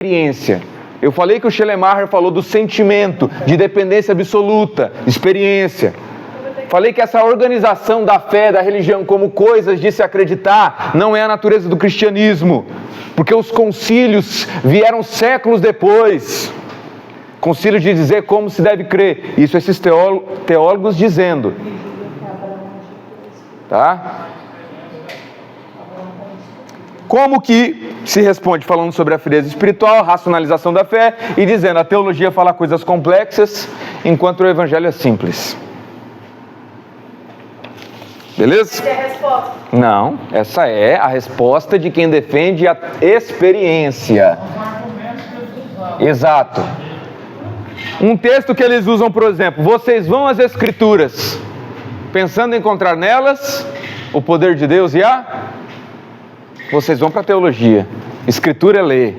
experiência. Eu falei que o Schlemacher falou do sentimento, de dependência absoluta, experiência. Falei que essa organização da fé, da religião como coisas de se acreditar, não é a natureza do cristianismo, porque os concílios vieram séculos depois. Concílio de dizer como se deve crer. Isso esses teólogos dizendo. Tá? Como que se responde? Falando sobre a frieza espiritual, a racionalização da fé e dizendo a teologia fala coisas complexas, enquanto o evangelho é simples. Beleza? Essa é a resposta? Não, essa é a resposta de quem defende a experiência. Exato. Um texto que eles usam, por exemplo, vocês vão às Escrituras, pensando em encontrar nelas o poder de Deus e vocês vão para a teologia. Escritura é ler,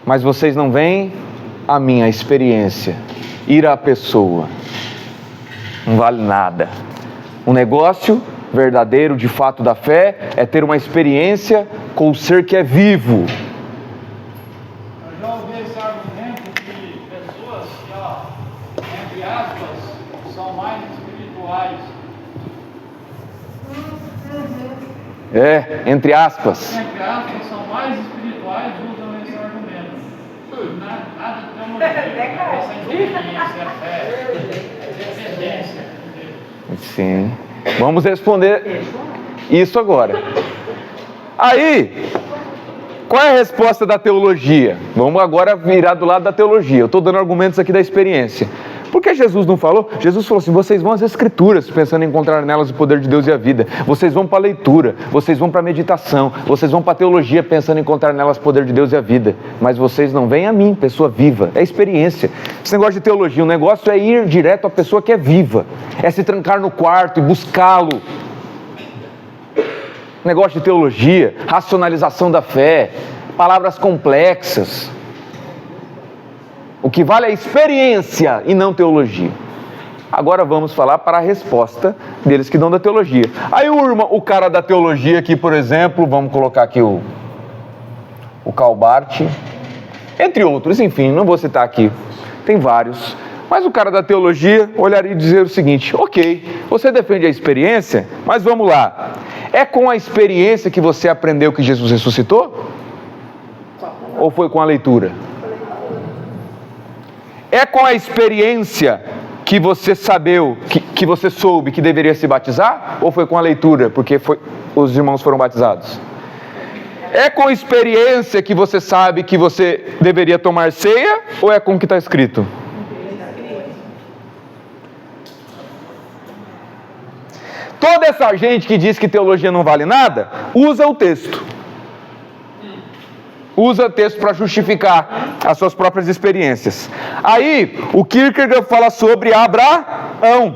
mas vocês não veem a minha experiência, ir à pessoa. Não vale nada. Um negócio verdadeiro, de fato, da fé é ter uma experiência com o ser que é vivo. Eu já ouvi esse argumento de pessoas que, entre aspas, são mais espirituais. Entre aspas. Entre aspas, são mais espirituais, usam esse argumento. Nada de teologia, essa experiência, fé, dependência. Sim. Vamos responder isso agora. Aí, qual é a resposta da teologia? Vamos agora virar do lado da teologia. Eu estou dando argumentos aqui da experiência. Por que Jesus não falou? Jesus falou assim, vocês vão às Escrituras, pensando em encontrar nelas o poder de Deus e a vida. Vocês vão para a leitura, vocês vão para a meditação, vocês vão para a teologia, pensando em encontrar nelas o poder de Deus e a vida. Mas vocês não vêm a mim, pessoa viva. É experiência. Esse negócio de teologia, o negócio é ir direto à pessoa que é viva. É se trancar no quarto e buscá-lo. Negócio de teologia, racionalização da fé, palavras complexas. O que vale é a experiência e não teologia. Agora vamos falar para a resposta deles que dão da teologia. Aí o cara da teologia aqui, por exemplo, vamos colocar aqui o Calbart, entre outros, enfim, não vou citar aqui, tem vários. Mas o cara da teologia olharia e dizer o seguinte, ok, você defende a experiência, mas vamos lá. É com a experiência que você aprendeu que Jesus ressuscitou? Ou foi com a leitura? É com a experiência que você que você soube que deveria se batizar? Ou foi com a leitura, porque os irmãos foram batizados? É com a experiência que você sabe que você deveria tomar ceia? Ou é com o que está escrito? Toda essa gente que diz que teologia não vale nada, usa o texto. Usa o texto para justificar as suas próprias experiências. Aí, o Kierkegaard fala sobre Abraão.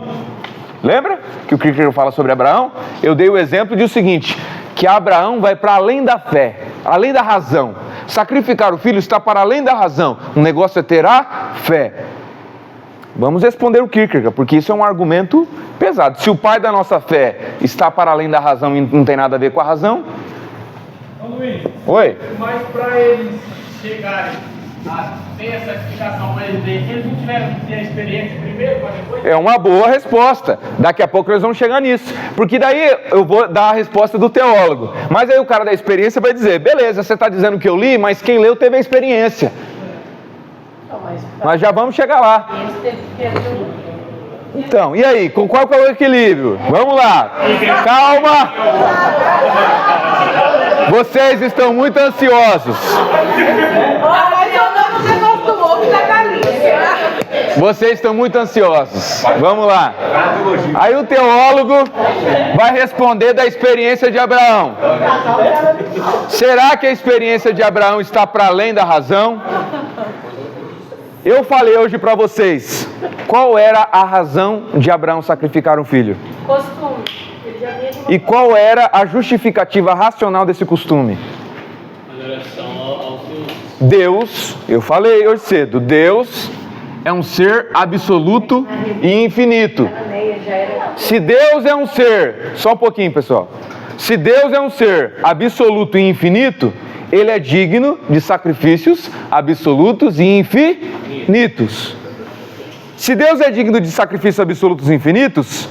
Lembra que o Kierkegaard fala sobre Abraão? Eu dei o exemplo de o seguinte, que Abraão vai para além da fé, além da razão. Sacrificar o filho está para além da razão. O negócio é ter a fé. Vamos responder o Kierkegaard, porque isso é um argumento pesado. Se o pai da nossa fé está para além da razão e não tem nada a ver com a razão... Luiz, Oi? mas para eles chegarem a ter essa explicação, eles não tiveram que ter a experiência primeiro para depois? É uma boa resposta. Daqui a pouco nós vamos chegar nisso. Porque daí eu vou dar a resposta do teólogo. Mas aí o cara da experiência vai dizer, beleza, você está dizendo que eu li, mas quem leu teve a experiência. Nós já vamos chegar lá. Então, e aí? Qual que é o equilíbrio? Vamos lá. Calma. Vocês estão muito ansiosos. Vocês estão muito ansiosos. Vamos lá. Aí o teólogo vai responder da experiência de Abraão. Será que a experiência de Abraão está para além da razão? Eu falei hoje para vocês, qual era a razão de Abraão sacrificar um filho? Costume. E qual era a justificativa racional desse costume? Deus, eu falei hoje cedo, Deus é um ser absoluto e infinito. Se Deus é um ser, só um pouquinho pessoal, se Deus é um ser absoluto e infinito, ele é digno de sacrifícios absolutos e infinitos. Se Deus é digno de sacrifícios absolutos e infinitos,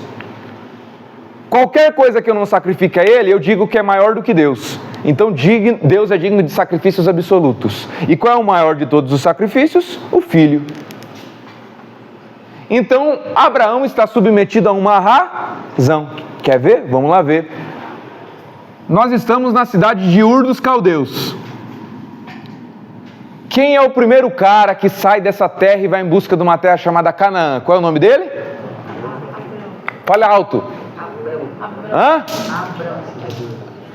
qualquer coisa que eu não sacrifique a Ele, eu digo que é maior do que Deus. Então Deus é digno de sacrifícios absolutos. E qual é o maior de todos os sacrifícios? O Filho. Então Abraão está submetido a uma razão. Quer ver? Vamos lá ver. Nós estamos na cidade de Ur dos Caldeus. Quem é o primeiro cara que sai dessa terra e vai em busca de uma terra chamada Canaã? Qual é o nome dele? Fala alto. Hã?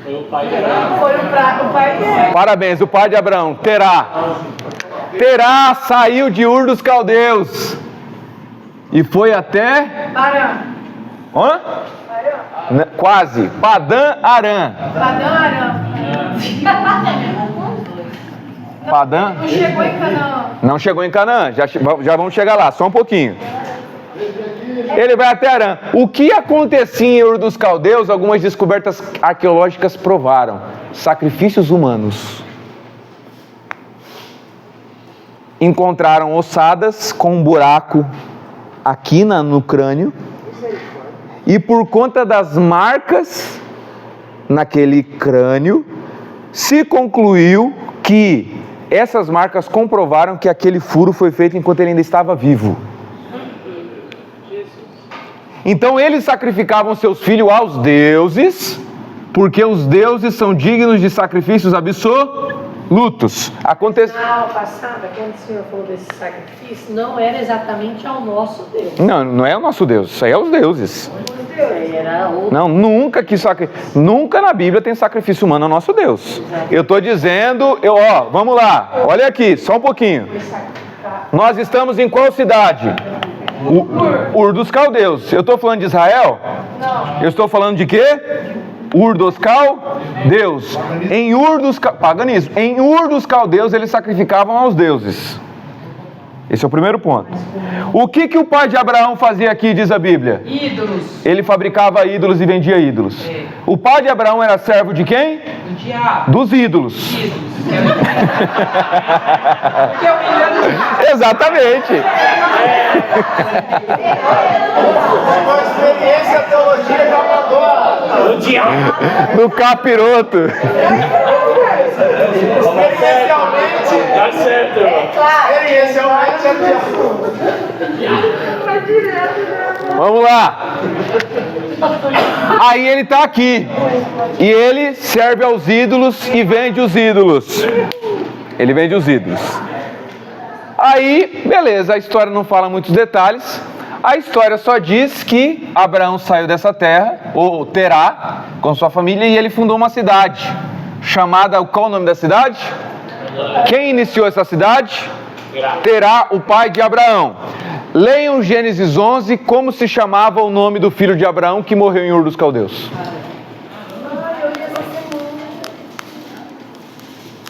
Foi o pai de Abraão. Foi o pai dele. Parabéns, o pai de Abraão, Terá. Terá saiu de Ur dos Caldeus e foi até... Arã. Hã? Quase. Padã Arã. Padã? Não chegou em Canaã. Não chegou em Canaã, já vamos chegar lá, só um pouquinho. Ele vai até Arã. O que acontecia em Ur dos Caldeus, algumas descobertas arqueológicas provaram: sacrifícios humanos. Encontraram ossadas com um buraco aqui no crânio, e por conta das marcas naquele crânio, se concluiu que essas marcas comprovaram que aquele furo foi feito enquanto ele ainda estava vivo. Então eles sacrificavam seus filhos aos deuses, porque os deuses são dignos de sacrifícios absolutos. Na aula passada, quando o Senhor falou desse sacrifício, não era exatamente ao nosso Deus. Não é o nosso Deus, isso aí é os deuses. Era outro. Não, nunca na Bíblia tem sacrifício humano ao nosso Deus. Eu estou dizendo, vamos lá, olha aqui, só um pouquinho. Nós estamos em qual cidade? Ur dos Caldeus. Eu estou falando de Israel? Não. Eu estou falando de quê? Ur dos Caldeus. Em Ur dos paganismo. Em Ur dos Caldeus eles sacrificavam aos deuses. Esse é o primeiro ponto. O que o pai de Abraão fazia aqui, diz a Bíblia? Ídolos. Ele fabricava ídolos e vendia ídolos. O pai de Abraão era servo de quem? Do diabo. Dos ídolos. Ídolos. Exatamente. Com a experiência, a teologia já mandou o diabo. No capiroto. Experiencialmente. Tá certo. Experiencialmente é diabo. Vamos lá. Aí ele está aqui. E ele serve aos ídolos e vende os ídolos. Ele vende os ídolos. Aí, beleza, a história não fala muitos detalhes. A história só diz que Abraão saiu dessa terra, ou Terá, com sua família, e ele fundou uma cidade chamada, qual o nome da cidade? Quem iniciou essa cidade? Terá, o pai de Abraão. Leiam Gênesis 11, como se chamava o nome do filho de Abraão que morreu em Ur dos Caldeus.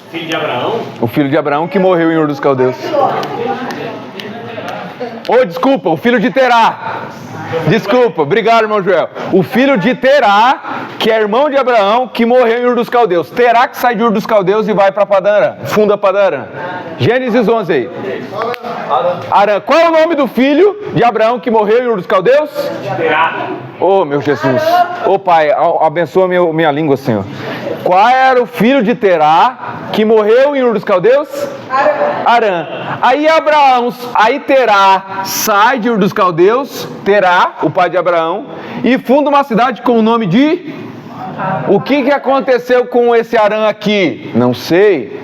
Filho de Abraão? O filho de Abraão que morreu em Ur dos Caldeus. Desculpa, o filho de Terá. Desculpa, obrigado, irmão Joel. O filho de Terá, que é irmão de Abraão, que morreu em Ur dos Caldeus. Terá que sai de Ur dos Caldeus e vai para Padã Arã, funda Padã Arã. Gênesis 11 aí. Arã. Qual é o nome do filho de Abraão que morreu em Ur dos Caldeus? Terá. Oh, meu Jesus. Pai, abençoa minha língua, Senhor. Qual era o filho de Terá que morreu em Ur dos Caldeus? Arã. Aí Terá sai de Ur dos Caldeus, Terá, o pai de Abraão, e funda uma cidade com o nome de... O que aconteceu com esse Arã aqui? Não sei.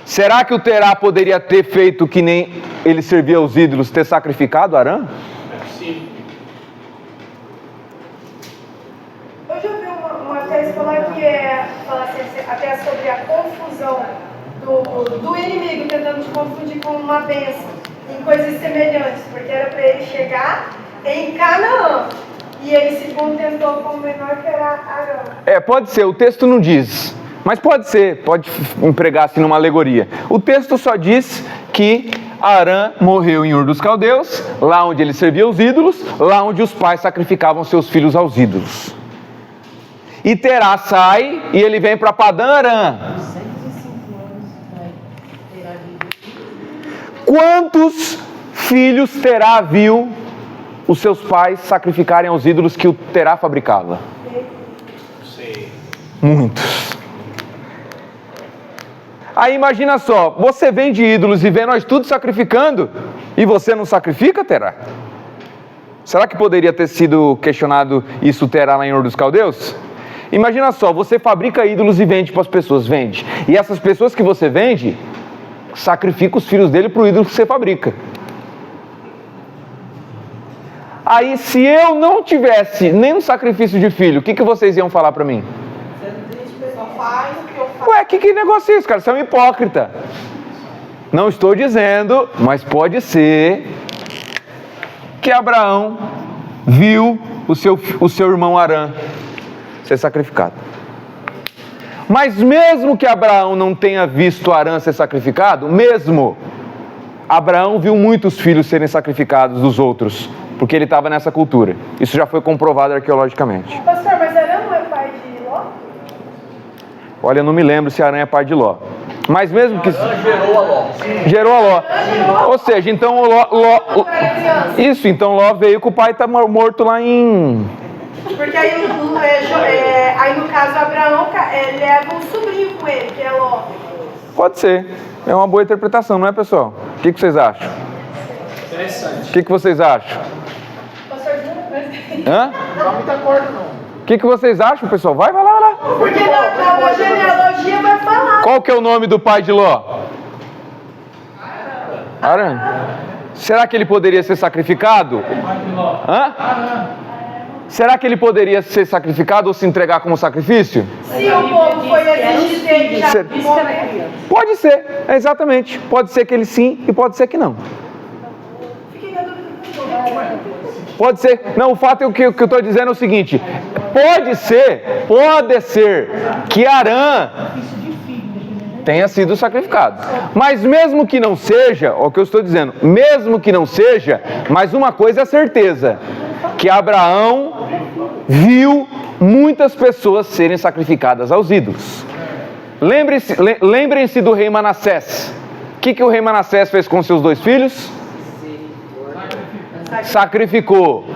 Será que o Terá poderia ter feito que nem ele servia aos ídolos, ter sacrificado Arã? Hoje eu vi uma tese falar assim, até sobre a confusão do inimigo tentando te confundir com uma bênção em coisas semelhantes, porque era para ele chegar em Canaã e ele se contentou com o menor que era Arã. Pode ser, o texto não diz, mas pode ser, pode empregar assim numa alegoria. O texto só diz que Arã morreu em Ur dos Caldeus, lá onde ele servia os ídolos, lá onde os pais sacrificavam seus filhos aos ídolos. E Terá sai e ele vem para Padã Arã. Quantos filhos Terá viu os seus pais sacrificarem aos ídolos que o Terá fabricava? Muitos. Aí imagina só, você vem de ídolos e vê nós tudo sacrificando, e você não sacrifica, Terá? Será que poderia ter sido questionado isso Terá lá em Ur dos Caldeus? Imagina só, você fabrica ídolos e vende para as pessoas, vende. E essas pessoas que você vende, sacrificam os filhos dele para o ídolo que você fabrica. Aí se eu não tivesse nenhum sacrifício de filho, o que vocês iam falar para mim? Ué, que negócio é isso, cara? Você é um hipócrita. Não estou dizendo, mas pode ser que Abraão viu o seu irmão Arã ser sacrificado. Mas mesmo que Abraão não tenha visto Arã ser sacrificado, mesmo, Abraão viu muitos filhos serem sacrificados dos outros, porque ele estava nessa cultura. Isso já foi comprovado arqueologicamente. Pastor, mas Arã não é pai de Ló? Olha, eu não me lembro se Arã é pai de Ló. Mas mesmo que... Gerou a Ló. Gerou a Ló. Ou seja, então então Ló veio que o pai está morto lá em... Porque aí no caso Abraão leva um sobrinho com ele, que é Ló. Pode ser. É uma boa interpretação, não é, pessoal? O que vocês acham? Interessante. O que vocês acham? Hã? Não dá muita corda, não. O que vocês acham, pessoal? Vai lá. Porque na genealogia vai falar. Qual que é o nome do pai de Ló? Arã. Será que ele poderia ser sacrificado? Hã? Será que ele poderia ser sacrificado ou se entregar como sacrifício? Se o povo foi exigir dele já morrer. Pode ser, exatamente. Pode ser que ele sim e pode ser que não. Fiquei na dúvida. Pode ser. Não, o fato é que eu estou dizendo é o seguinte. Pode ser que Arã tenha sido sacrificado. Mas mesmo que não seja, o que eu estou dizendo, mesmo que não seja, mas uma coisa é certeza, que Abraão viu muitas pessoas serem sacrificadas aos ídolos. Lembrem-se do rei Manassés. O que o rei Manassés fez com seus 2 filhos? Sacrificou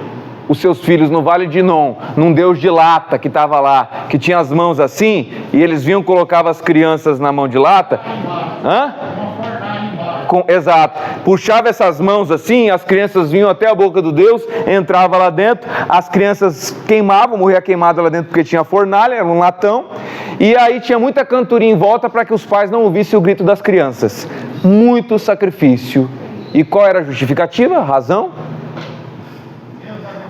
os seus filhos no Vale de Inom, num deus de lata que estava lá, que tinha as mãos assim, e eles vinham, colocavam as crianças na mão de lata. Exato. Puxava essas mãos assim, as crianças vinham até a boca do Deus, entrava lá dentro, as crianças queimavam, morria queimada lá dentro porque tinha fornalha, era um latão, e aí tinha muita cantoria em volta para que os pais não ouvissem o grito das crianças. Muito sacrifício. E qual era a justificativa? A razão?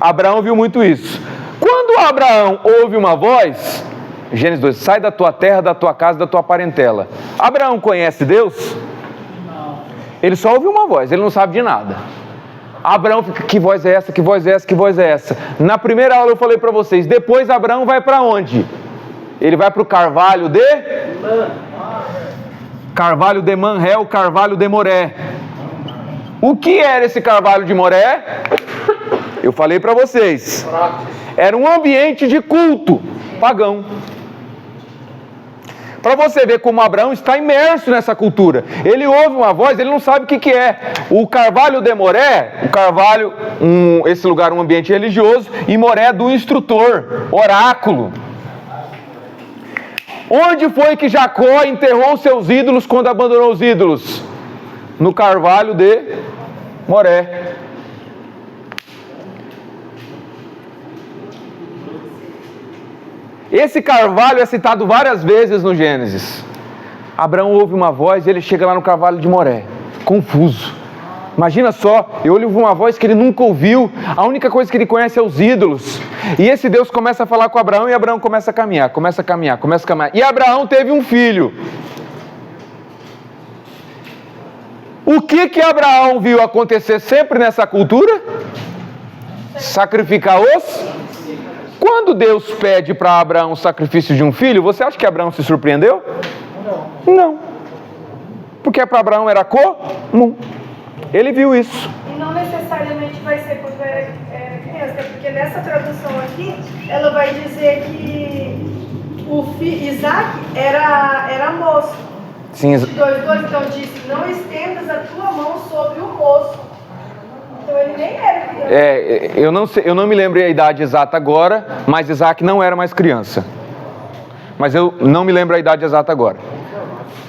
Abraão viu muito isso. Quando Abraão ouve uma voz, Gênesis 2, sai da tua terra, da tua casa, da tua parentela. Abraão conhece Deus? Não. Ele só ouve uma voz, ele não sabe de nada. Abraão fica, que voz é essa, que voz é essa, que voz é essa? Na primeira aula eu falei para vocês, depois Abraão vai para onde? Ele vai para o Carvalho de Manré, o Carvalho de Moré. O que era esse Carvalho de Moré? Eu falei para vocês, era um ambiente de culto pagão. Para você ver como Abraão está imerso nessa cultura. Ele ouve uma voz, ele não sabe o que é. O Carvalho de Moré, esse lugar é um ambiente religioso, e Moré do instrutor, oráculo. Onde foi que Jacó enterrou seus ídolos quando abandonou os ídolos? No Carvalho de Moré. Esse carvalho é citado várias vezes no Gênesis. Abraão ouve uma voz e ele chega lá no Carvalho de Moré, confuso. Imagina só, ele ouve uma voz que ele nunca ouviu, a única coisa que ele conhece é os ídolos. E esse Deus começa a falar com Abraão e Abraão começa a caminhar. E Abraão teve um filho. O que Abraão viu acontecer sempre nessa cultura? Sacrificar os... Quando Deus pede para Abraão o sacrifício de um filho, você acha que Abraão se surpreendeu? Não. Porque para Abraão era comum. Ele viu isso. E não necessariamente vai ser quando era criança, porque nessa tradução aqui, ela vai dizer que Isaac era moço. Sim. 22:2, então disse, não estendas a tua mão sobre o moço. Então ele nem era criança. Eu não me lembro a idade exata agora, mas Isaac não era mais criança. Mas eu não me lembro a idade exata agora.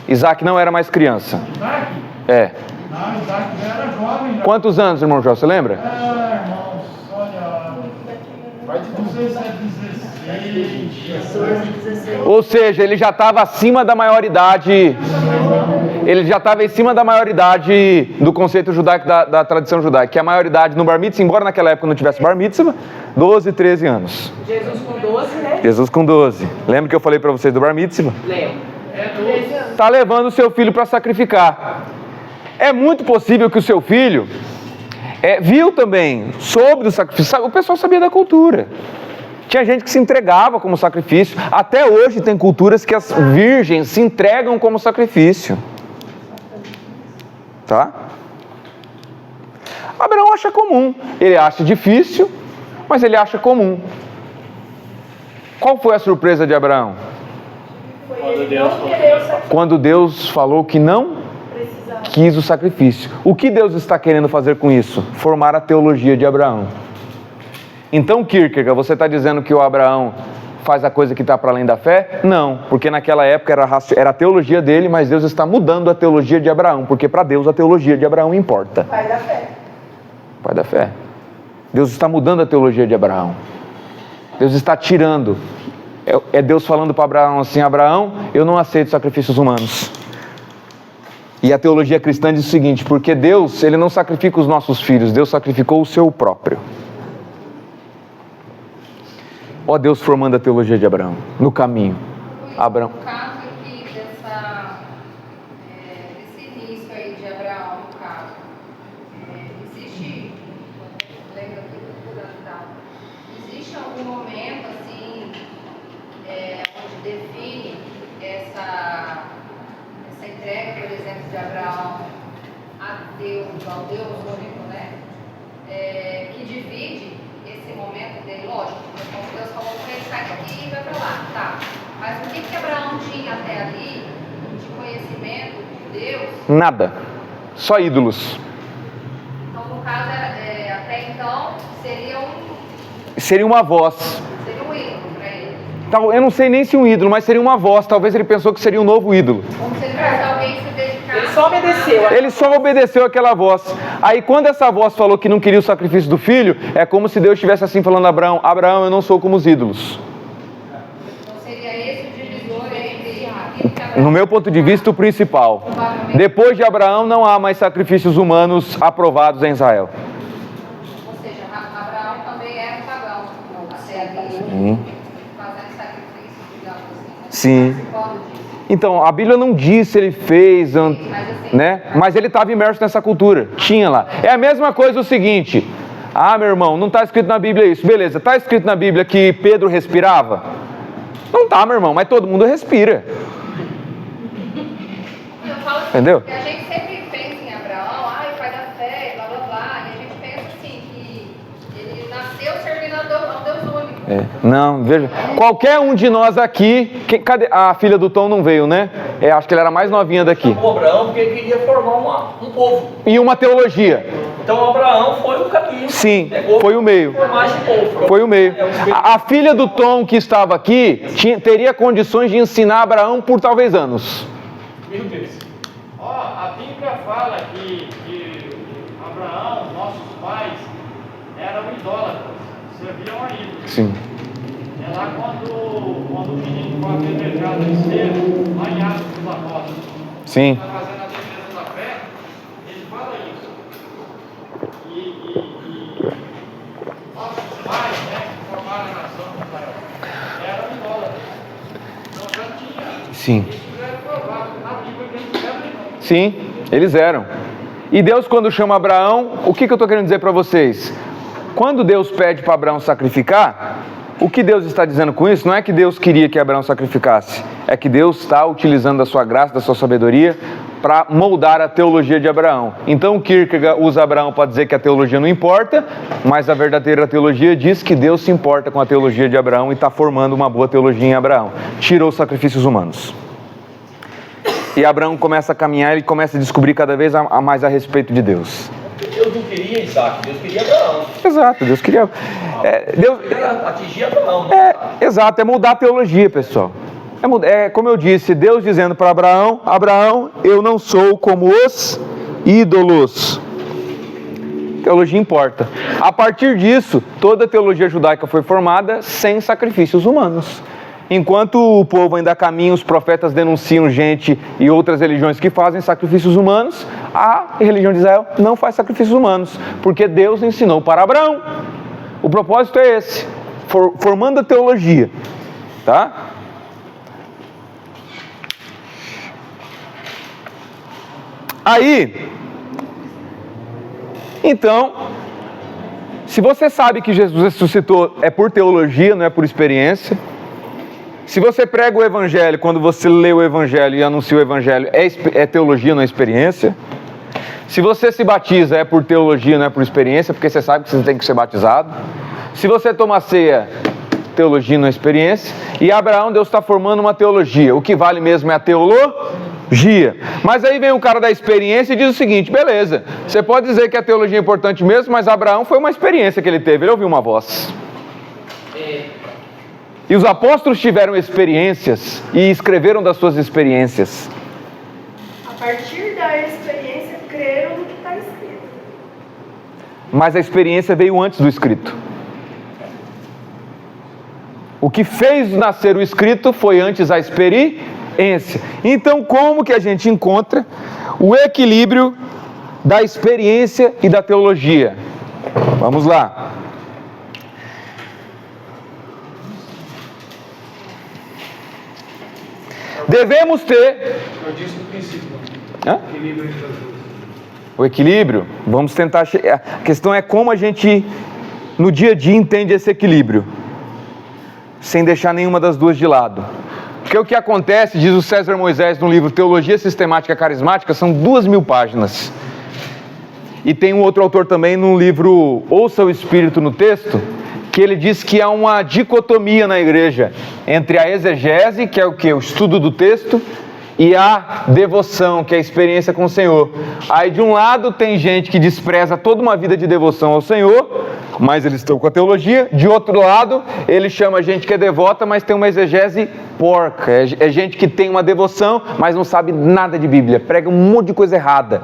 Isaac não era mais criança. Isaac? É. Não, Isaac já era jovem. Já. Quantos anos, irmão Jó, você lembra? Irmãos, olha... Não sei se é 16. Ou seja, ele já estava acima da maioridade. Ele já estava em cima da maioridade do conceito judaico, da tradição judaica, que é a maioridade no bar mitzvah, embora naquela época não tivesse bar mitzvah, 12, 13 anos. Jesus com 12, né? Jesus com 12. Lembra que eu falei para vocês do bar mitzvah? Lembro. Está levando o seu filho para sacrificar. É muito possível que o seu filho viu também, soube do sacrifício. O pessoal sabia da cultura. Tinha gente que se entregava como sacrifício. Até hoje tem culturas que as virgens se entregam como sacrifício. Tá? Abraão acha comum. Ele acha difícil, mas ele acha comum. Qual foi a surpresa de Abraão? Quando Deus falou que não quis o sacrifício. O que Deus está querendo fazer com isso? Formar a teologia de Abraão. Então, Kierkegaard, você está dizendo que o Abraão faz a coisa que está para além da fé? Não, porque naquela época era a teologia dele, mas Deus está mudando a teologia de Abraão, porque para Deus a teologia de Abraão importa. Pai da fé. Pai da fé. Deus está mudando a teologia de Abraão. Deus está tirando. É Deus falando para Abraão assim: Abraão, eu não aceito sacrifícios humanos. E a teologia cristã diz o seguinte: porque Deus, Ele não sacrifica os nossos filhos, Deus sacrificou o seu próprio. Ó Deus formando a teologia de Abraão, no caminho. Abraão. No caso aqui desse início aí de Abraão, no caso, existe, lembra aqui do fundamental, existe algum momento assim, onde define essa entrega, por exemplo, de Abraão a Deus, ao Deus único, né? Que divide esse momento dele, lógico, porque Deus falou para ele, sai daqui e vai para lá, tá? Mas o que Abraão tinha até ali de conhecimento de Deus? Nada, só ídolos. Então, no caso, até então, Seria uma voz. Seria um ídolo para ele. Eu não sei nem se um ídolo, mas seria uma voz. Talvez ele pensou que seria um novo ídolo. Como se ele fosse alguém se dedicar. Ele só obedeceu. Ele só obedeceu aquela voz. Aí quando essa voz falou que não queria o sacrifício do filho, é como se Deus estivesse assim falando a Abraão: Abraão, eu não sou como os ídolos. Então seria esse o divisor entre aquilo que Abraão... No meu ponto de vista, o principal. Depois de Abraão, não há mais sacrifícios humanos aprovados em Israel. Ou seja, Abraão também era um pagão. Até ali, fazendo sacrifício, digamos assim. Sim. Então, a Bíblia não diz se ele fez, né? Mas ele estava imerso nessa cultura. Tinha lá. É a mesma coisa o seguinte: ah, meu irmão, não está escrito na Bíblia isso. Beleza, está escrito na Bíblia que Pedro respirava? Não está, meu irmão, mas todo mundo respira. Eu falo assim, entendeu? Que a gente sempre pensa em Abraão, o pai da fé, blá blá blá, e a gente pensa assim, que ele nasceu servindo ao Deus único. Não, veja, qualquer um de nós aqui, cadê? A filha do Tom não veio, né? Acho que ela era a mais novinha daqui. O Abraão, porque ele queria formar um povo. E uma teologia. Então Abraão foi o caminho. Sim, foi o meio. Foi o meio. A filha do Tom que estava aqui teria condições de ensinar Abraão por talvez anos. Meu Deus. A Bíblia fala que Abraão, nossos pais, eram idólatras, serviam a ídolos. Sim. É lá quando o menino foi apedrejado no esteiro, lá em Atos dos Apóstolos. Sim. Está fazendo a defesa da fé, ele fala isso. E nossos pais, né, que formaram a nação de Israel, eram idólatras. Então já tinha. Sim. Isso já é provado na Bíblia que eles eram idólatras. Sim, eles eram. E Deus, quando chama Abraão, o que eu estou querendo dizer para vocês? Quando Deus pede para Abraão sacrificar, o que Deus está dizendo com isso não é que Deus queria que Abraão sacrificasse, é que Deus está utilizando da sua graça, da sua sabedoria, para moldar a teologia de Abraão. Então Kierkegaard usa Abraão para dizer que a teologia não importa, mas a verdadeira teologia diz que Deus se importa com a teologia de Abraão e está formando uma boa teologia em Abraão. Tirou os sacrifícios humanos. E Abraão começa a caminhar, ele começa a descobrir cada vez mais a respeito de Deus. Deus não queria Isaac, Deus queria Abraão. Exato, Deus queria... Deus queria atingir Abraão. Exato, é mudar a teologia, pessoal. É como eu disse, Deus dizendo para Abraão: Abraão, eu não sou como os ídolos. Teologia importa. A partir disso, toda a teologia judaica foi formada sem sacrifícios humanos. Enquanto o povo ainda caminha, os profetas denunciam gente e outras religiões que fazem sacrifícios humanos, a religião de Israel não faz sacrifícios humanos, porque Deus ensinou para Abraão. O propósito é esse, formando a teologia, tá? Aí, então, se você sabe que Jesus ressuscitou é por teologia, não é por experiência. Se você prega o Evangelho, quando você lê o Evangelho e anuncia o Evangelho, é teologia, não é experiência. Se você se batiza, é por teologia, não é por experiência, porque você sabe que você tem que ser batizado. Se você toma ceia, teologia, não é experiência. E Abraão, Deus está formando uma teologia. O que vale mesmo é a teologia. Mas aí vem o cara da experiência e diz o seguinte: beleza, você pode dizer que a teologia é importante mesmo, mas Abraão foi uma experiência que ele teve, ele ouviu uma voz. E os apóstolos tiveram experiências e escreveram das suas experiências. A partir da experiência, creram no que está escrito. Mas a experiência veio antes do escrito. O que fez nascer o escrito foi antes a experiência. Então, como que a gente encontra o equilíbrio da experiência e da teologia? Vamos lá. Devemos ter... Eu disse no princípio. Equilíbrio entre as duas. O equilíbrio, vamos tentar... A questão é como a gente, no dia a dia, entende esse equilíbrio, sem deixar nenhuma das duas de lado. Porque o que acontece, diz o César Moisés no livro Teologia Sistemática Carismática, são 2.000 páginas. E tem um outro autor também no livro Ouça o Espírito no Texto, que ele diz que há uma dicotomia na igreja entre a exegese, que é o que? O estudo do texto, e a devoção, que é a experiência com o Senhor. Aí de um lado tem gente que despreza toda uma vida de devoção ao Senhor, mas eles estão com a teologia. De outro lado, ele chama gente que é devota, mas tem uma exegese porca. É gente que tem uma devoção, mas não sabe nada de Bíblia, prega um monte de coisa errada.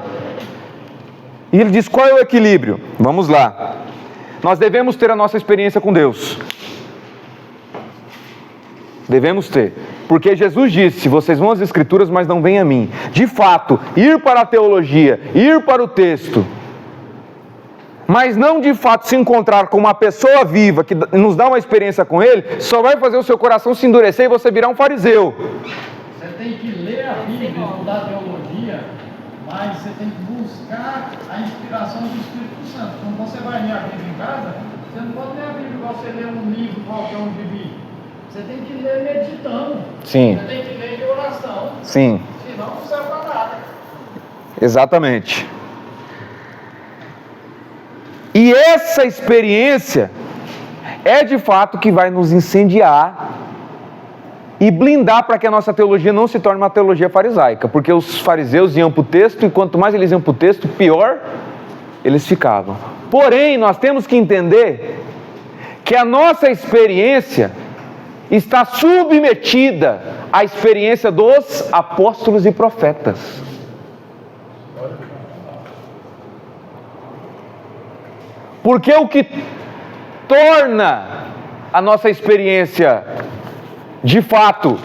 E ele diz: qual é o equilíbrio? Vamos lá. Nós devemos ter a nossa experiência com Deus. Devemos ter. Porque Jesus disse: vocês vão às Escrituras, mas não vêm a mim. De fato, ir para a teologia, ir para o texto, mas não de fato se encontrar com uma pessoa viva que nos dá uma experiência com Ele, só vai fazer o seu coração se endurecer e você virar um fariseu. Você tem que ler a Bíblia, estudar a teologia, mas você tem que buscar a inspiração do Espírito Santo. Quando você vai ler a Bíblia em casa, você não pode ler a Bíblia igual você lê um livro qualquer um de Bíblia. Você tem que ler meditando. Sim. Você tem que ler de oração. Sim. Senão não serve para nada. Exatamente. E essa experiência é de fato que vai nos incendiar e blindar para que a nossa teologia não se torne uma teologia farisaica, porque os fariseus iam para o texto e quanto mais eles iam para o texto, pior eles ficavam. Porém, nós temos que entender que a nossa experiência está submetida à experiência dos apóstolos e profetas. Porque o que torna a nossa experiência de fato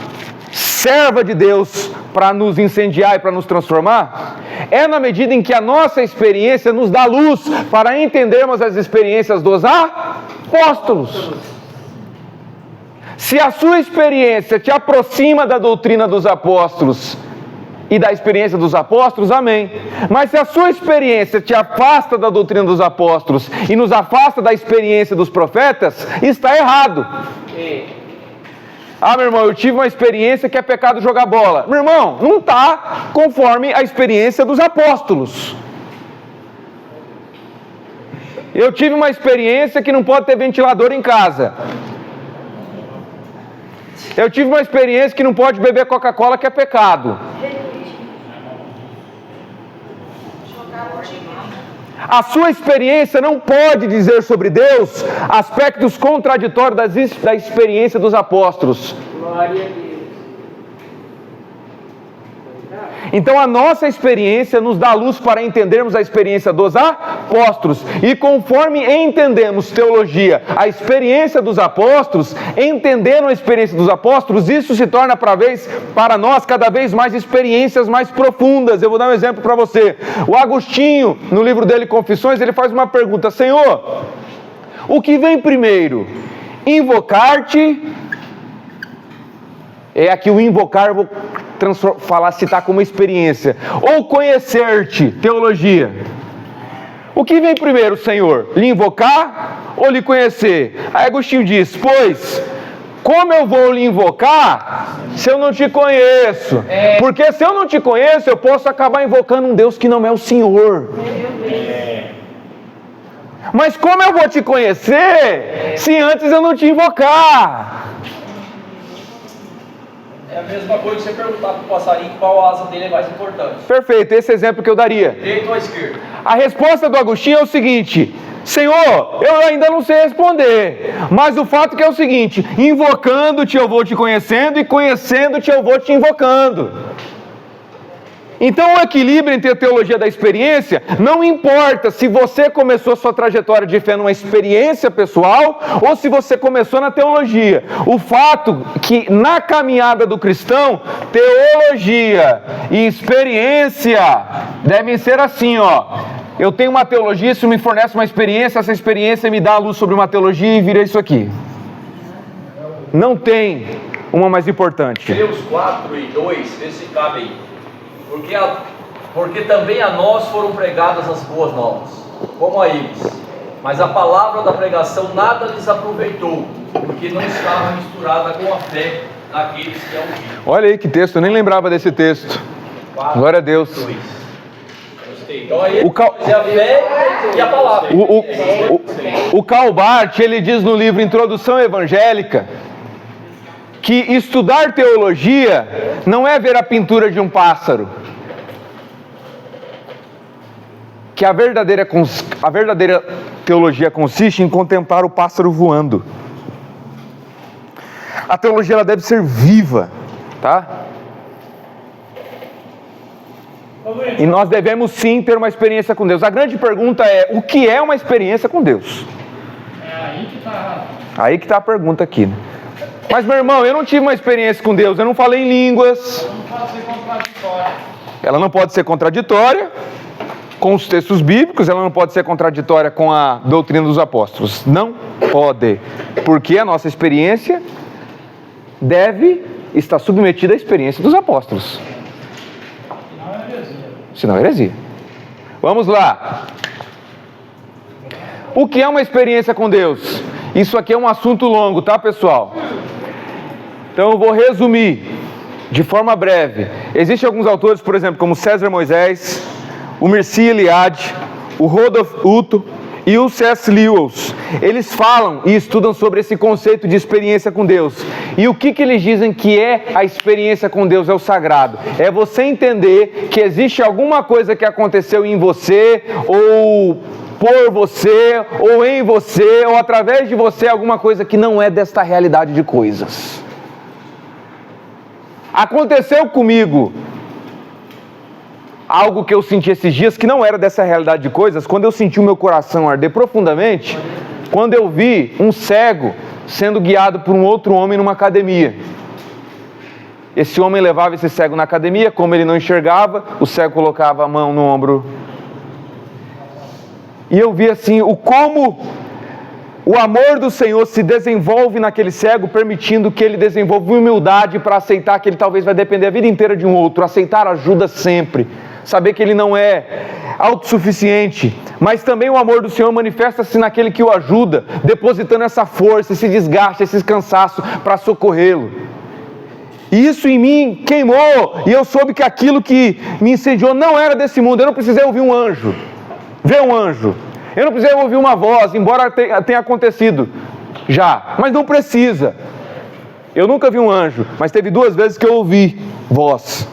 serva de Deus para nos incendiar e para nos transformar, é na medida em que a nossa experiência nos dá luz para entendermos as experiências dos apóstolos. Se a sua experiência te aproxima da doutrina dos apóstolos e da experiência dos apóstolos, amém. Mas se a sua experiência te afasta da doutrina dos apóstolos e nos afasta da experiência dos profetas, está errado. Ah, meu irmão, eu tive uma experiência que é pecado jogar bola. Meu irmão, não está conforme a experiência dos apóstolos. Eu tive uma experiência que não pode ter ventilador em casa. Eu tive uma experiência que não pode beber Coca-Cola, que é pecado. A sua experiência não pode dizer sobre Deus aspectos contraditórios da experiência dos apóstolos. Glória a Deus. Então a nossa experiência nos dá luz para entendermos a experiência dos apóstolos. E conforme entendemos teologia, a experiência dos apóstolos, entendendo a experiência dos apóstolos, isso se torna para nós cada vez mais experiências mais profundas. Eu vou dar um exemplo para você. O Agostinho, no livro dele Confissões, ele faz uma pergunta: Senhor, o que vem primeiro? Invocar-te? É aqui o invocar, eu vou citar como experiência. Ou conhecer-te, teologia. O que vem primeiro, Senhor? Lhe invocar ou lhe conhecer? Aí Agostinho diz: pois, como eu vou lhe invocar se eu não te conheço? Porque se eu não te conheço, eu posso acabar invocando um Deus que não é o Senhor. Mas como eu vou te conhecer se antes eu não te invocar? É a mesma coisa que você perguntar para o passarinho qual asa dele é mais importante. Perfeito, esse exemplo que eu daria. Direita ou esquerda? A resposta do Agostinho é o seguinte: Senhor, eu ainda não sei responder, mas o fato é o seguinte: invocando-te eu vou te conhecendo, e conhecendo-te eu vou te invocando. Então o equilíbrio entre a teologia da experiência não importa se você começou sua trajetória de fé numa experiência pessoal ou se você começou na teologia. O fato que na caminhada do cristão, teologia e experiência devem ser assim, ó. Eu tenho uma teologia, isso me fornece uma experiência, essa experiência me dá a luz sobre uma teologia e vira isso aqui. Não tem uma mais importante. Hebreus 4 e 2, vê se cabe aí. Porque também a nós foram pregadas as boas novas, como a eles. Mas a palavra da pregação nada lhes aproveitou, porque não estava misturada com a fé daqueles que a ouviram. Olha aí que texto, eu nem lembrava desse texto. 4, Glória a Deus. 2. Gostei. Então aí O é a fé e a palavra. O Karl Barth, ele diz no livro Introdução Evangélica que estudar teologia não é ver a pintura de um pássaro. Que a verdadeira teologia consiste em contemplar o pássaro voando. A teologia ela deve ser viva, tá? E nós devemos sim ter uma experiência com Deus. A grande pergunta é: o que é uma experiência com Deus? Aí que está a pergunta aqui, né? Mas meu irmão, eu não tive uma experiência com Deus, eu não falei em línguas. Ela não pode ser contraditória com os textos bíblicos, ela não pode ser contraditória com a doutrina dos apóstolos. Não pode, porque a nossa experiência deve estar submetida à experiência dos apóstolos. Senão é heresia. Vamos lá. O que é uma experiência com Deus? Isso aqui é um assunto longo, tá, pessoal? Então eu vou resumir de forma breve. Existem alguns autores, por exemplo, como César Moisés, o Mircea Eliade, o Rodolph Hutto e o C.S. Lewis. Eles falam e estudam sobre esse conceito de experiência com Deus. E o que eles dizem que é a experiência com Deus? É o sagrado. É você entender que existe alguma coisa que aconteceu em você, ou por você, ou em você, ou através de você, alguma coisa que não é desta realidade de coisas. Aconteceu comigo algo que eu senti esses dias que não era dessa realidade de coisas, quando eu senti o meu coração arder profundamente, quando eu vi um cego sendo guiado por um outro homem numa academia. Esse homem levava esse cego na academia, como ele não enxergava, o cego colocava a mão no ombro. E eu vi assim, como o amor do Senhor se desenvolve naquele cego, permitindo que ele desenvolva humildade para aceitar que ele talvez vai depender a vida inteira de um outro, aceitar ajuda sempre, saber que ele não é autossuficiente, mas também o amor do Senhor manifesta-se naquele que o ajuda, depositando essa força, esse desgaste, esse cansaço para socorrê-lo. E isso em mim queimou, e eu soube que aquilo que me incendiou não era desse mundo. Eu não precisei ouvir um anjo, ver um anjo. Eu não precisei ouvir uma voz, embora tenha acontecido já, mas não precisa. Eu nunca vi um anjo, mas teve 2 vezes que eu ouvi voz.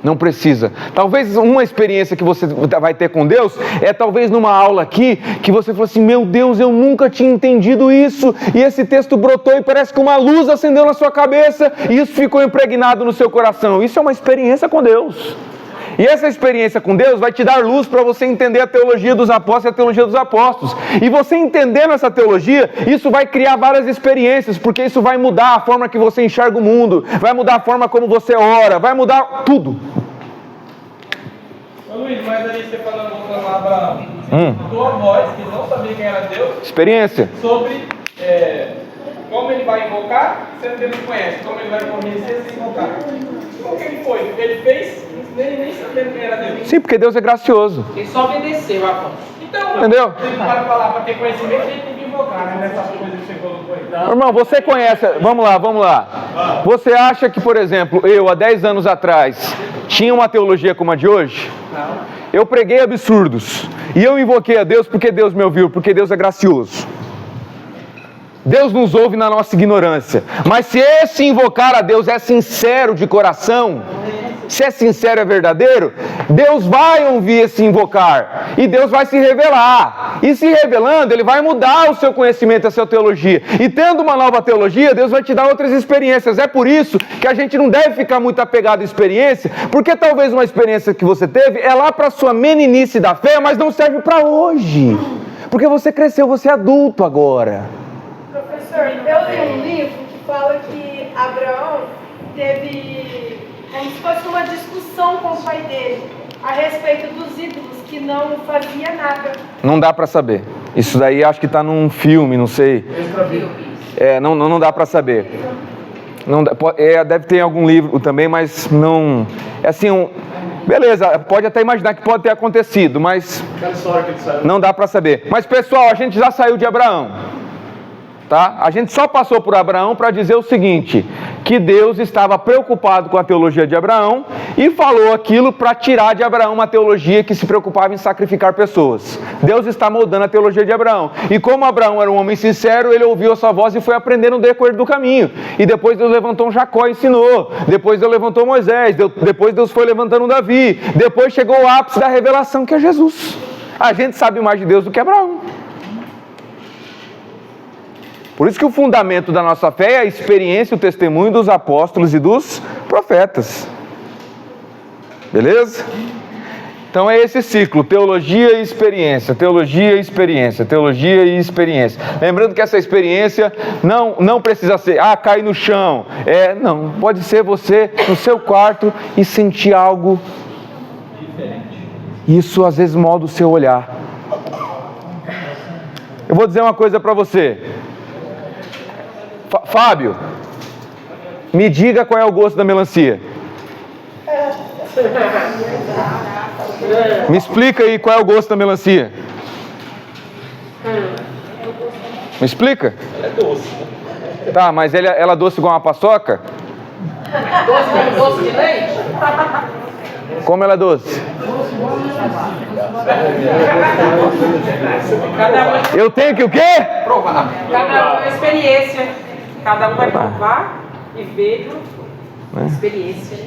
Não precisa. Talvez uma experiência que você vai ter com Deus é talvez numa aula aqui que você falou assim, meu Deus, eu nunca tinha entendido isso, e esse texto brotou e parece que uma luz acendeu na sua cabeça e isso ficou impregnado no seu coração. Isso é uma experiência com Deus. E essa experiência com Deus vai te dar luz para você entender a teologia dos apóstolos e a teologia dos apóstolos. E você entendendo essa teologia, isso vai criar várias experiências, porque isso vai mudar a forma que você enxerga o mundo, vai mudar a forma como você ora, vai mudar tudo. Ô Luiz, mas aí você falando, voltando lá para tua voz, que não sabia quem era Deus, Experiência. sobre como ele vai invocar, sendo que ele não conhece, como ele vai conhecer sem invocar. Como que ele foi? Ele fez, nem sabendo quem era Deus. Sim, porque Deus é gracioso. Ele só obedeceu, apóstolo. Então, Entendeu? para falar, para ter conhecimento, a gente tem que invocar, né? Nessas coisas que você colocou aí. Irmão, você conhece, vamos lá. Você acha que, por exemplo, eu há 10 anos atrás tinha uma teologia como a de hoje? Eu preguei absurdos e eu invoquei a Deus porque Deus me ouviu, porque Deus é gracioso. Deus nos ouve na nossa ignorância, mas se esse invocar a Deus é sincero de coração, se é sincero, é verdadeiro, Deus vai ouvir esse invocar, e Deus vai se revelar, e se revelando, Ele vai mudar o seu conhecimento, a sua teologia, e tendo uma nova teologia, Deus vai te dar outras experiências. É por isso que a gente não deve ficar muito apegado à experiência, porque talvez uma experiência que você teve é lá para a sua meninice da fé, mas não serve para hoje, porque você cresceu, você é adulto agora. Professor, eu li um livro que fala que Abraão teve como se fosse uma discussão com o pai dele a respeito dos ídolos que não fazia nada. Não dá para saber. Isso daí acho que está num filme, não sei. Não dá para saber. Não dá, deve ter algum livro também, mas não... É assim, beleza, pode até imaginar que pode ter acontecido, mas não dá para saber. Mas pessoal, a gente já saiu de Abraão. Tá? A gente só passou por Abraão para dizer o seguinte, que Deus estava preocupado com a teologia de Abraão e falou aquilo para tirar de Abraão uma teologia que se preocupava em sacrificar pessoas. Deus está moldando a teologia de Abraão. E como Abraão era um homem sincero, ele ouviu a sua voz e foi aprendendo no decorrer do caminho. E depois Deus levantou um Jacó e ensinou. Depois Deus levantou Moisés. Depois Deus foi levantando um Davi. Depois chegou o ápice da revelação, que é Jesus. A gente sabe mais de Deus do que Abraão. Por isso que o fundamento da nossa fé é a experiência e o testemunho dos apóstolos e dos profetas. Beleza? Então é esse ciclo, teologia e experiência, teologia e experiência, teologia e experiência. Lembrando que essa experiência não precisa ser, cai no chão. Não, pode ser você no seu quarto e sentir algo diferente. Isso às vezes molda o seu olhar. Eu vou dizer uma coisa para você. Fábio, me diga qual é o gosto da melancia. Me explica aí qual é o gosto da melancia. Me explica? Ela é doce. Tá, mas ela é doce igual uma paçoca? Doce de leite? Como ela é doce? Eu tenho que o quê? Provar. Cada um é experiência. Cada um vai provar e ver a experiência.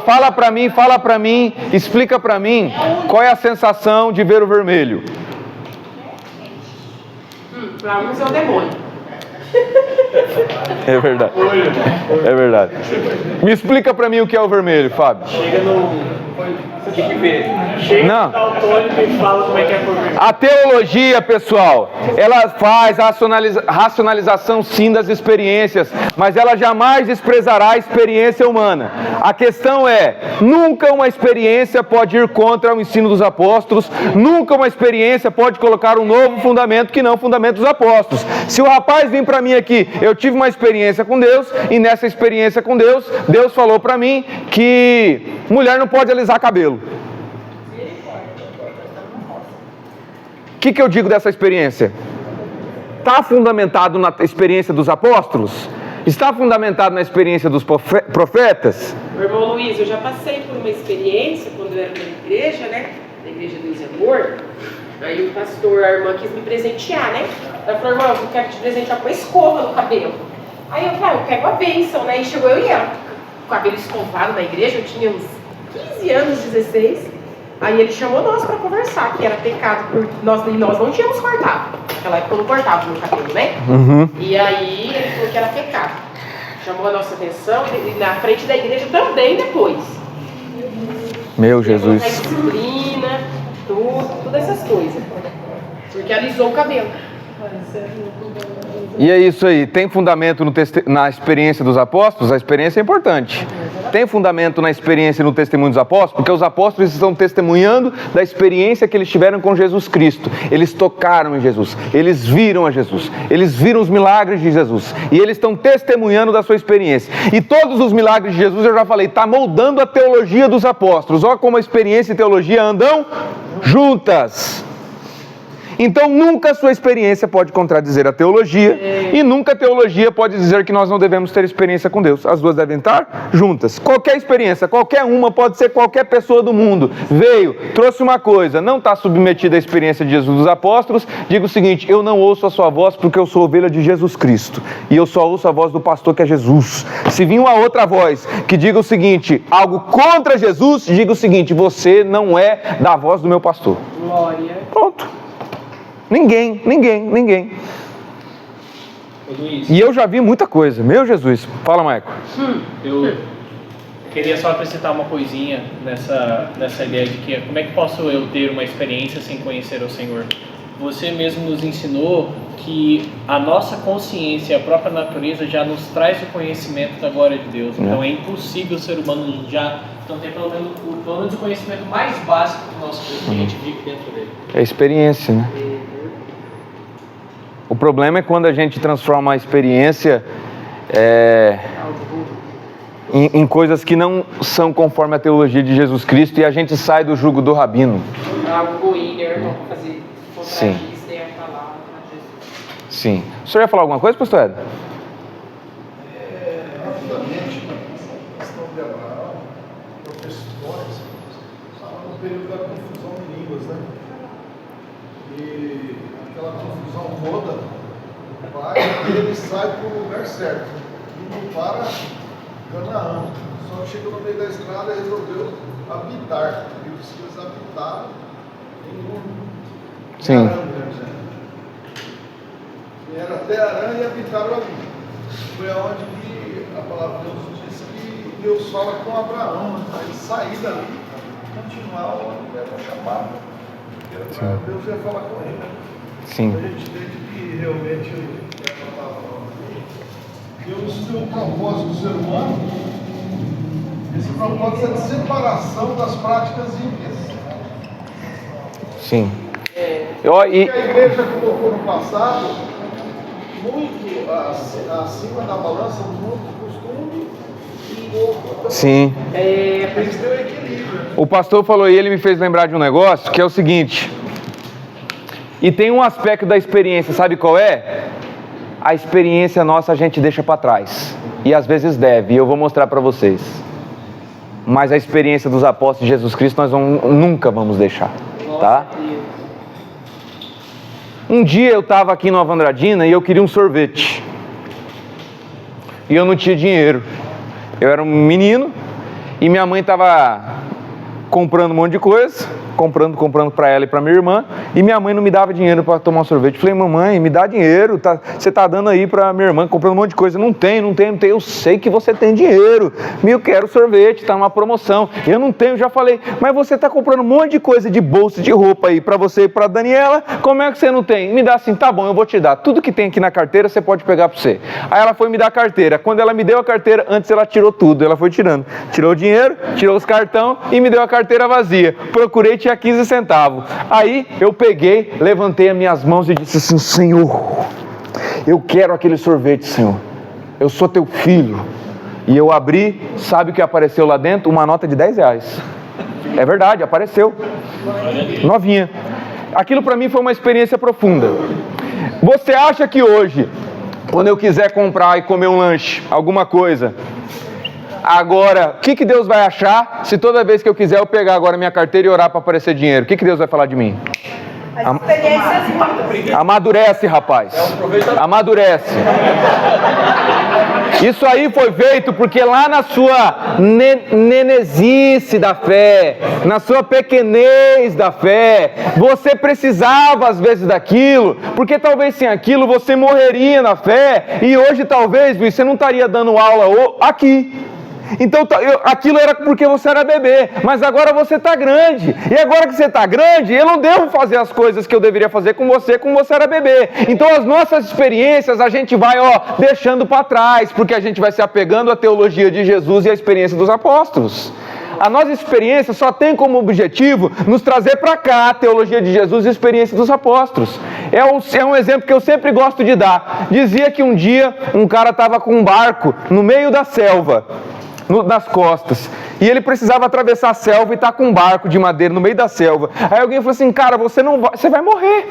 Fala pra mim, explica pra mim qual é a sensação de ver o vermelho. Para uns é o demônio. É verdade. É verdade. Me explica pra mim o que é o vermelho, Fábio. Chega no... Você tem que ver. Chega Não. no daltônico e fala como é que é por vermelho. A teologia, pessoal, ela faz a racionalização sim das experiências, mas ela jamais desprezará a experiência humana. A questão é, nunca uma experiência pode ir contra o ensino dos apóstolos, nunca uma experiência pode colocar um novo fundamento que não o fundamento dos apóstolos. Se o rapaz vir para mim aqui, eu tive uma experiência com Deus, e nessa experiência com Deus, Deus falou para mim que mulher não pode alisar cabelo. O que eu digo dessa experiência? Está fundamentado na experiência dos apóstolos? Está fundamentado na experiência dos profetas? Meu irmão Luiz, eu já passei por uma experiência quando eu era na igreja, né? Na igreja Deus e Amor. Aí o pastor, a irmã quis me presentear, né? Ela falou, irmão, eu quero te presentear com uma escova no cabelo. Aí eu falei, eu quero uma bênção, né? E chegou eu e ela. cabelo escovado na igreja, eu tinha uns 15 anos, 16. Aí ele chamou nós para conversar, que era pecado, porque nós não tínhamos cortado. Naquela época eu não cortava o meu cabelo, né? E aí ele falou que era pecado. Chamou a nossa atenção e na frente da igreja também depois. Meu Jesus. A disciplina, todas essas coisas. Porque alisou o cabelo. E é isso aí, tem fundamento na experiência dos apóstolos? A experiência é importante. Tem fundamento na experiência e no testemunho dos apóstolos? Porque os apóstolos estão testemunhando da experiência que eles tiveram com Jesus Cristo. Eles tocaram em Jesus, eles viram a Jesus, eles viram os milagres de Jesus. E eles estão testemunhando da sua experiência. E todos os milagres de Jesus, eu já falei, está moldando a teologia dos apóstolos. Olha como a experiência e teologia andam juntas. Então nunca a sua experiência pode contradizer a teologia e nunca a teologia pode dizer que nós não devemos ter experiência com Deus. As duas devem estar juntas. Qualquer experiência, qualquer uma, pode ser qualquer pessoa do mundo. Veio, trouxe uma coisa, não está submetida à experiência de Jesus dos apóstolos. Diga o seguinte: eu não ouço a sua voz porque eu sou ovelha de Jesus Cristo. E eu só ouço a voz do pastor que é Jesus. Se vir uma outra voz que diga o seguinte, algo contra Jesus, diga o seguinte: você não é da voz do meu pastor. Glória. Pronto. Ninguém. Luiz, E eu já vi muita coisa. Meu Jesus. Fala, Maico. eu queria só acrescentar uma coisinha nessa ideia de que como é que posso eu ter uma experiência sem conhecer o Senhor? Você mesmo nos ensinou que a nossa consciência, a própria natureza já nos traz o conhecimento da glória de Deus. Então é impossível o ser humano já não ter pelo menos o conhecimento mais básico do nosso Deus que a gente vive dentro dele. É experiência, né? O problema é quando a gente transforma a experiência em coisas que não são conforme a teologia de Jesus Cristo e a gente sai do jugo do rabino. Algo inner, vamos fazer Sim. contradizer a palavra de Jesus. Sim. O senhor ia falar alguma coisa, pastor Ed? Rapidamente, a questão de Abraão, professores, estava no período da confusão de línguas, né? E aquela confusão toda, o pai dele sai para o lugar certo, indo para Canaã. Só que chegou no meio da estrada e resolveu habitar. E os filhos habitaram em Arã, era até Arã e habitaram ali. Foi aonde que a palavra de Deus diz que Deus fala com Abraão, aí sair dali, continuar onde era chamado. Deus ia falar com ele. Sim. A gente entende que realmente Deus tem um propósito do ser humano. Esse propósito é de separação das práticas ímpias. Sim. Que a igreja colocou no passado muito acima da balança, muito costume e pouco. Sim. Eles têm um equilíbrio. O pastor falou e ele me fez lembrar de um negócio que é o seguinte. E tem um aspecto da experiência, sabe qual é? A experiência nossa a gente deixa para trás. E às vezes deve, e eu vou mostrar para vocês. Mas a experiência dos apóstolos de Jesus Cristo nós nunca vamos deixar, tá? Um dia eu estava aqui em Nova Andradina e eu queria um sorvete. E eu não tinha dinheiro. Eu era um menino e minha mãe estava comprando um monte de coisa, comprando para ela e para minha irmã, e minha mãe não me dava dinheiro para tomar um sorvete. Falei: mamãe, me dá dinheiro, você está dando aí para minha irmã, comprando um monte de coisa. Não tem, eu sei que você tem dinheiro, eu quero sorvete, está numa promoção. Eu não tenho, já falei, mas você está comprando um monte de coisa de bolsa, de roupa aí para você e para Daniela, como é que você não tem? Me dá assim, tá bom, eu vou te dar, tudo que tem aqui na carteira você pode pegar para você. Aí ela foi me dar a carteira, quando ela me deu a carteira, antes ela tirou tudo, ela foi tirando, tirou o dinheiro, tirou os cartão e me deu a carteira vazia. Procurei, tinha 15 centavos. Aí eu peguei, levantei as minhas mãos e disse assim: Senhor, eu quero aquele sorvete, Senhor, eu sou teu filho. E eu abri, sabe o que apareceu lá dentro? Uma nota de 10 reais. É verdade, apareceu, novinha. Aquilo para mim foi uma experiência profunda. Você acha que hoje, quando eu quiser comprar e comer um lanche, alguma coisa, agora, o que Deus vai achar se toda vez que eu quiser eu pegar agora minha carteira e orar para aparecer dinheiro? O que Deus vai falar de mim? Amadurece, rapaz. Amadurece. Isso aí foi feito porque lá na sua nenesice da fé, na sua pequenez da fé, você precisava às vezes daquilo, porque talvez sem aquilo você morreria na fé, e hoje talvez você não estaria dando aula aqui. Então aquilo era porque você era bebê, mas agora você está grande, e agora que você está grande, eu não devo fazer as coisas que eu deveria fazer com você era bebê. Então as nossas experiências a gente vai deixando para trás, porque a gente vai se apegando à teologia de Jesus e à experiência dos apóstolos. A nossa experiência só tem como objetivo nos trazer para cá a teologia de Jesus e a experiência dos apóstolos. É um exemplo que eu sempre gosto de dar. Dizia que um dia um cara estava com um barco no meio da selva, nas costas, e ele precisava atravessar a selva e está com um barco de madeira no meio da selva. Aí alguém falou assim: cara, você vai morrer.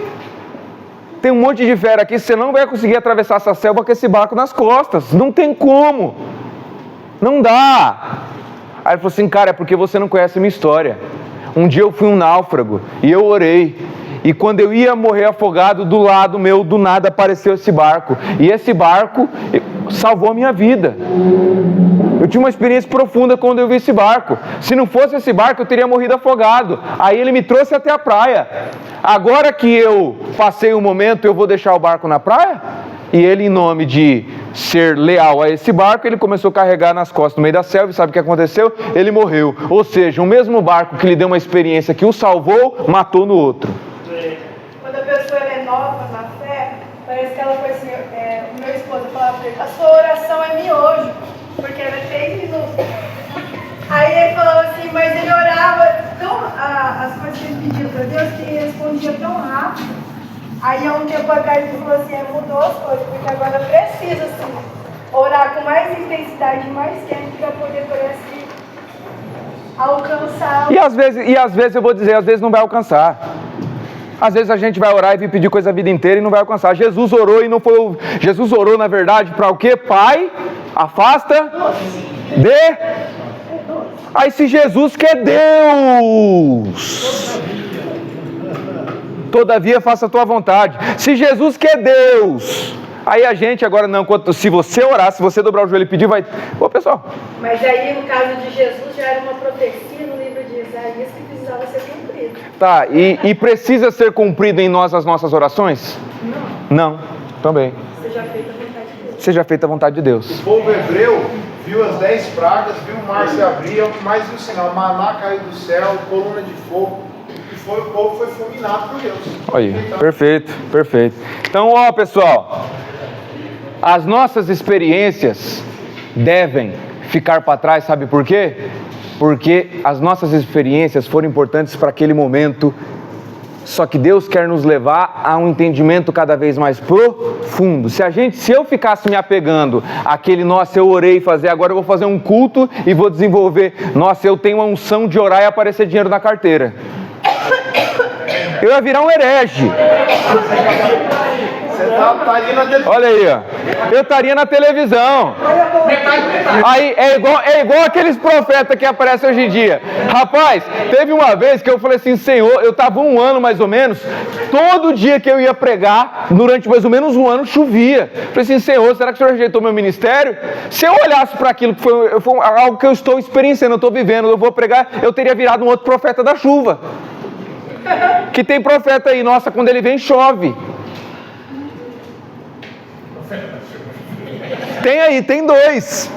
Tem um monte de fera aqui, você não vai conseguir atravessar essa selva com esse barco nas costas. Não tem como. Não dá. Aí ele falou assim: cara, é porque você não conhece a minha história. Um dia eu fui um náufrago e eu orei. E quando eu ia morrer afogado, do lado meu, do nada apareceu esse barco. E esse barco salvou a minha vida. Eu tinha uma experiência profunda quando eu vi esse barco. Se não fosse esse barco, eu teria morrido afogado. Aí ele me trouxe até a praia. Agora que eu passei o momento, eu vou deixar o barco na praia? E ele, em nome de ser leal a esse barco, ele começou a carregar nas costas no meio da selva. E sabe o que aconteceu? Ele morreu. Ou seja, o mesmo barco que lhe deu uma experiência que o salvou, matou no outro. Quando a pessoa é nova na fé, parece que ela foi assim, o meu esposo falava pra ele: a sua oração é miojo, porque era 3 minutos. Aí ele falava assim, mas ele orava as coisas que ele pediu para Deus, que ele respondia tão rápido. Aí há um tempo atrás ele falou assim: mudou as coisas, porque agora precisa assim, orar com mais intensidade, mais tempo, para poder parece alcançar. E às vezes eu vou dizer, às vezes não vai alcançar. Às vezes a gente vai orar e vir pedir coisa a vida inteira e não vai alcançar. Jesus orou e não foi. Jesus orou, na verdade, para o quê? Pai, afasta de. Aí se Jesus que é Deus, todavia faça a tua vontade. Se Jesus que é Deus, aí a gente agora não. Se você orar, se você dobrar o joelho e pedir, vai. Ô pessoal. Mas aí no caso de Jesus já era uma profecia no livro de Isaías que precisava ser cumprida. Tá, e precisa ser cumprido em nós as nossas orações? Não, também. Seja feita a vontade de Deus. Seja feita a vontade de Deus. O povo hebreu viu as 10 pragas, viu o mar se abrir, mais um sinal: maná caiu do céu, coluna de fogo, e o povo foi fulminado por Deus. Aí, perfeito. Então, pessoal, as nossas experiências devem ficar para trás, sabe por quê? Porque as nossas experiências foram importantes para aquele momento, só que Deus quer nos levar a um entendimento cada vez mais profundo. Se eu ficasse me apegando àquele, nossa, eu orei e fazer, agora eu vou fazer um culto e vou desenvolver, nossa, eu tenho uma unção de orar e aparecer dinheiro na carteira, eu ia virar um herege. Olha aí, ó. Eu estaria na televisão. Aí é igual aqueles profetas que aparecem hoje em dia. Rapaz, teve uma vez que eu falei assim: Senhor, eu estava 1 ano mais ou menos, todo dia que eu ia pregar, durante mais ou menos 1 ano, chovia. Eu falei assim: Senhor, será que o Senhor rejeitou meu ministério? Se eu olhasse para aquilo que foi algo que eu estou experienciando, eu estou vivendo, eu vou pregar, eu teria virado um outro profeta da chuva. Que tem profeta aí, nossa, quando ele vem chove. Tem 2.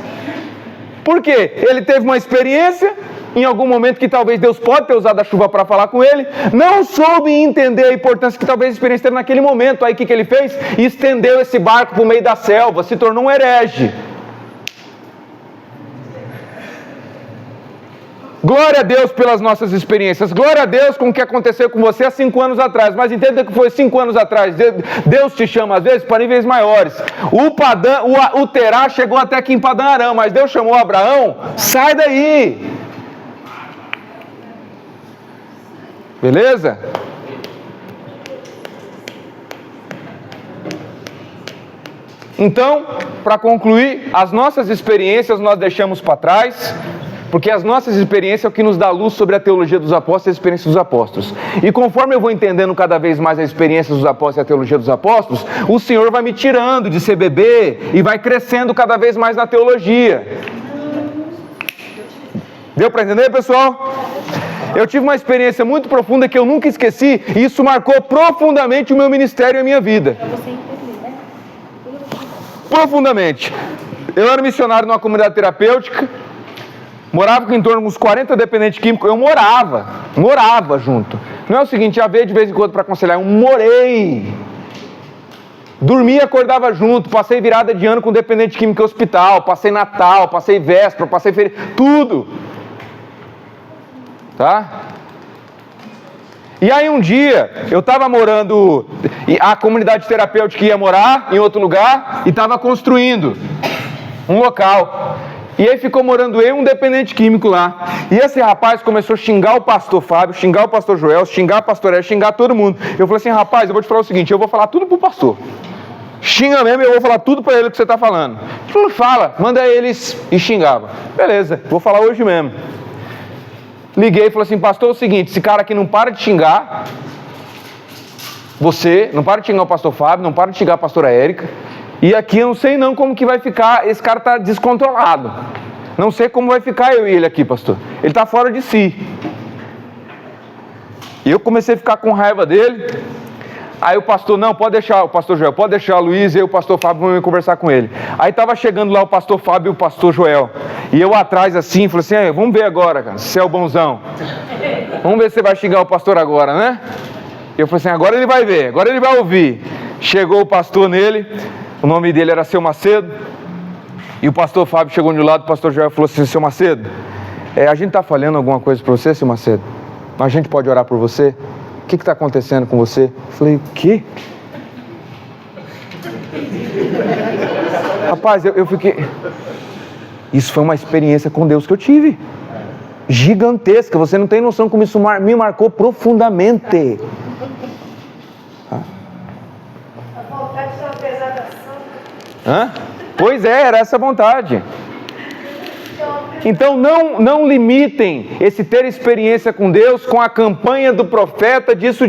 Por quê? Ele teve uma experiência em algum momento que talvez Deus pode ter usado a chuva para falar com ele, não soube entender a importância que talvez a experiência teve naquele momento. Aí o que ele fez? Estendeu esse barco para o meio da selva, se tornou um herege. Glória a Deus pelas nossas experiências. Glória a Deus com o que aconteceu com você há 5 anos atrás. Mas entenda que foi 5 anos atrás. Deus te chama às vezes para níveis maiores. O Terá chegou até aqui em Padã Arã, mas Deus chamou Abraão: sai daí. Beleza? Então, para concluir, as nossas experiências nós deixamos para trás, Porque as nossas experiências é o que nos dá luz sobre a teologia dos apóstolos e a experiência dos apóstolos. E conforme eu vou entendendo cada vez mais a experiência dos apóstolos e a teologia dos apóstolos, o Senhor vai me tirando de ser bebê e vai crescendo cada vez mais na teologia. Deu para entender, pessoal? Eu tive uma experiência muito profunda que eu nunca esqueci, e isso marcou profundamente o meu ministério e a minha vida. Profundamente. Eu era missionário numa comunidade terapêutica, morava com em torno de uns 40 dependentes químicos, eu morava junto. Não é o seguinte, ia ver de vez em quando para aconselhar, eu morei. Dormia e acordava junto, passei virada de ano com dependente químico em hospital, passei Natal, passei véspera, passei feriado, tudo. Tá? E aí um dia, eu estava morando, a comunidade terapêutica ia morar em outro lugar e estava construindo um local. E aí ficou morando eu e um dependente químico lá. E esse rapaz começou a xingar o pastor Fábio, xingar o pastor Joel, xingar a pastora, xingar todo mundo. Eu falei assim, rapaz, eu vou te falar o seguinte, eu vou falar tudo pro pastor. Xinga mesmo e eu vou falar tudo para ele o que você está falando. Ele falou, fala, manda eles. E xingava. Beleza, vou falar hoje mesmo. Liguei e falei assim, pastor, é o seguinte, esse cara aqui não para de xingar você, não para de xingar o pastor Fábio, não para de xingar a pastora Érica, e aqui eu não sei não como que vai ficar, esse cara está descontrolado, não sei como vai ficar eu e ele aqui, pastor, ele está fora de si. E eu comecei a ficar com raiva dele. Aí o pastor, não, pode deixar, o pastor Joel, pode deixar o Luiz e o pastor Fábio vão conversar com ele. Aí estava chegando lá o pastor Fábio e o pastor Joel. E eu atrás assim, falei assim, vamos ver agora, cara, se você é o bonzão. Vamos ver se você vai xingar o pastor agora, né? E eu falei assim, agora ele vai ver, agora ele vai ouvir. Chegou o pastor nele, o nome dele era Seu Macedo. E o pastor Fábio chegou de um lado, o pastor Joel falou assim, Seu Macedo, a gente está falhando alguma coisa para você, Seu Macedo? A gente pode orar por você? O que está acontecendo com você? Eu falei, o quê? Rapaz, eu fiquei... Isso foi uma experiência com Deus que eu tive. Gigantesca. Você não tem noção como isso me marcou profundamente. A vontade de uma pesada santa. Hã? Pois é, era essa vontade. Então não limitem esse ter experiência com Deus com a campanha do profeta disso.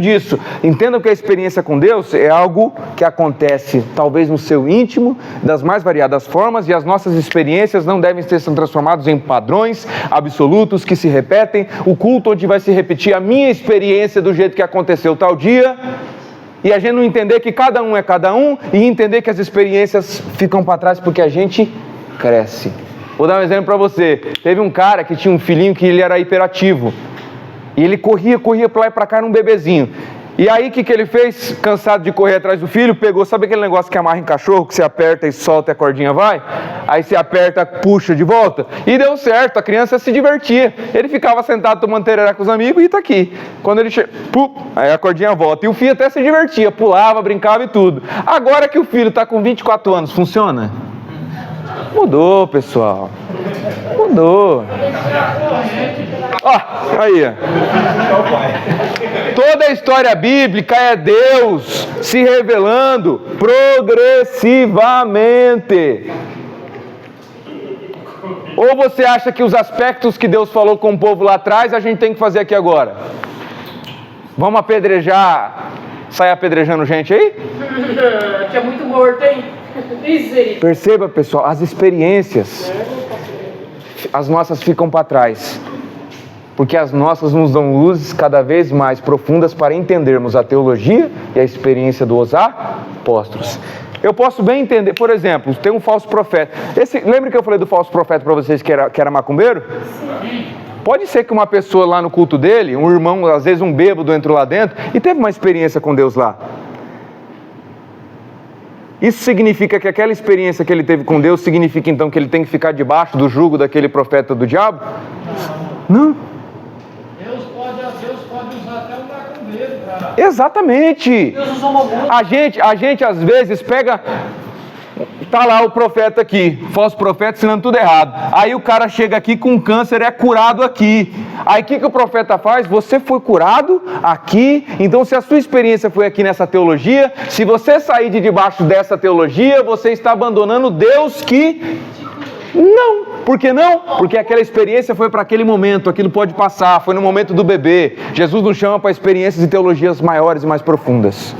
Entendam que a experiência com Deus é algo que acontece talvez no seu íntimo, das mais variadas formas, e as nossas experiências não devem ser transformadas em padrões absolutos que se repetem. O culto onde vai se repetir a minha experiência do jeito que aconteceu tal dia, e a gente não entender que cada um é cada um, e entender que as experiências ficam para trás porque a gente cresce. Vou dar um exemplo para você. Teve um cara que tinha um filhinho que ele era hiperativo. E ele corria para lá e para cá, era um bebezinho. E aí o que ele fez? Cansado de correr atrás do filho, pegou, sabe aquele negócio que amarra em cachorro, que você aperta e solta e a cordinha vai? Aí você aperta, puxa de volta. E deu certo, a criança se divertia. Ele ficava sentado tomando tereré com os amigos e tá aqui. Quando ele chega, aí a cordinha volta. E o filho até se divertia, pulava, brincava e tudo. Agora que o filho está com 24 anos, funciona? Mudou, pessoal. Mudou. Ó, aí. Toda a história bíblica é Deus se revelando progressivamente. Ou você acha que os aspectos que Deus falou com o povo lá atrás, a gente tem que fazer aqui agora? Vamos apedrejar, sair apedrejando gente aí? Que é muito morto, hein? Perceba, pessoal, as experiências, as nossas ficam para trás, porque as nossas nos dão luzes cada vez mais profundas para entendermos a teologia e a experiência dos apóstolos. Eu posso bem entender, por exemplo, tem um falso profeta. Lembra que eu falei do falso profeta para vocês que era macumbeiro? Sim. Pode ser que uma pessoa lá no culto dele, um irmão, às vezes um bêbado entrou lá dentro e teve uma experiência com Deus lá. Isso significa que aquela experiência que ele teve com Deus significa então que ele tem que ficar debaixo do jugo daquele profeta do diabo? Não. Deus pode usar até um macumbeiro para... Exatamente. Deus usou uma boa. A gente às vezes pega... Tá lá o profeta aqui, falso profeta, ensinando tudo errado. Aí o cara chega aqui com câncer, é curado aqui. Aí o que o profeta faz? Você foi curado aqui, então se a sua experiência foi aqui nessa teologia, se você sair de debaixo dessa teologia, você está abandonando Deus que... Não. Por que não? Porque aquela experiência foi para aquele momento, aquilo pode passar, foi no momento do bebê. Jesus nos chama para experiências e teologias maiores e mais profundas.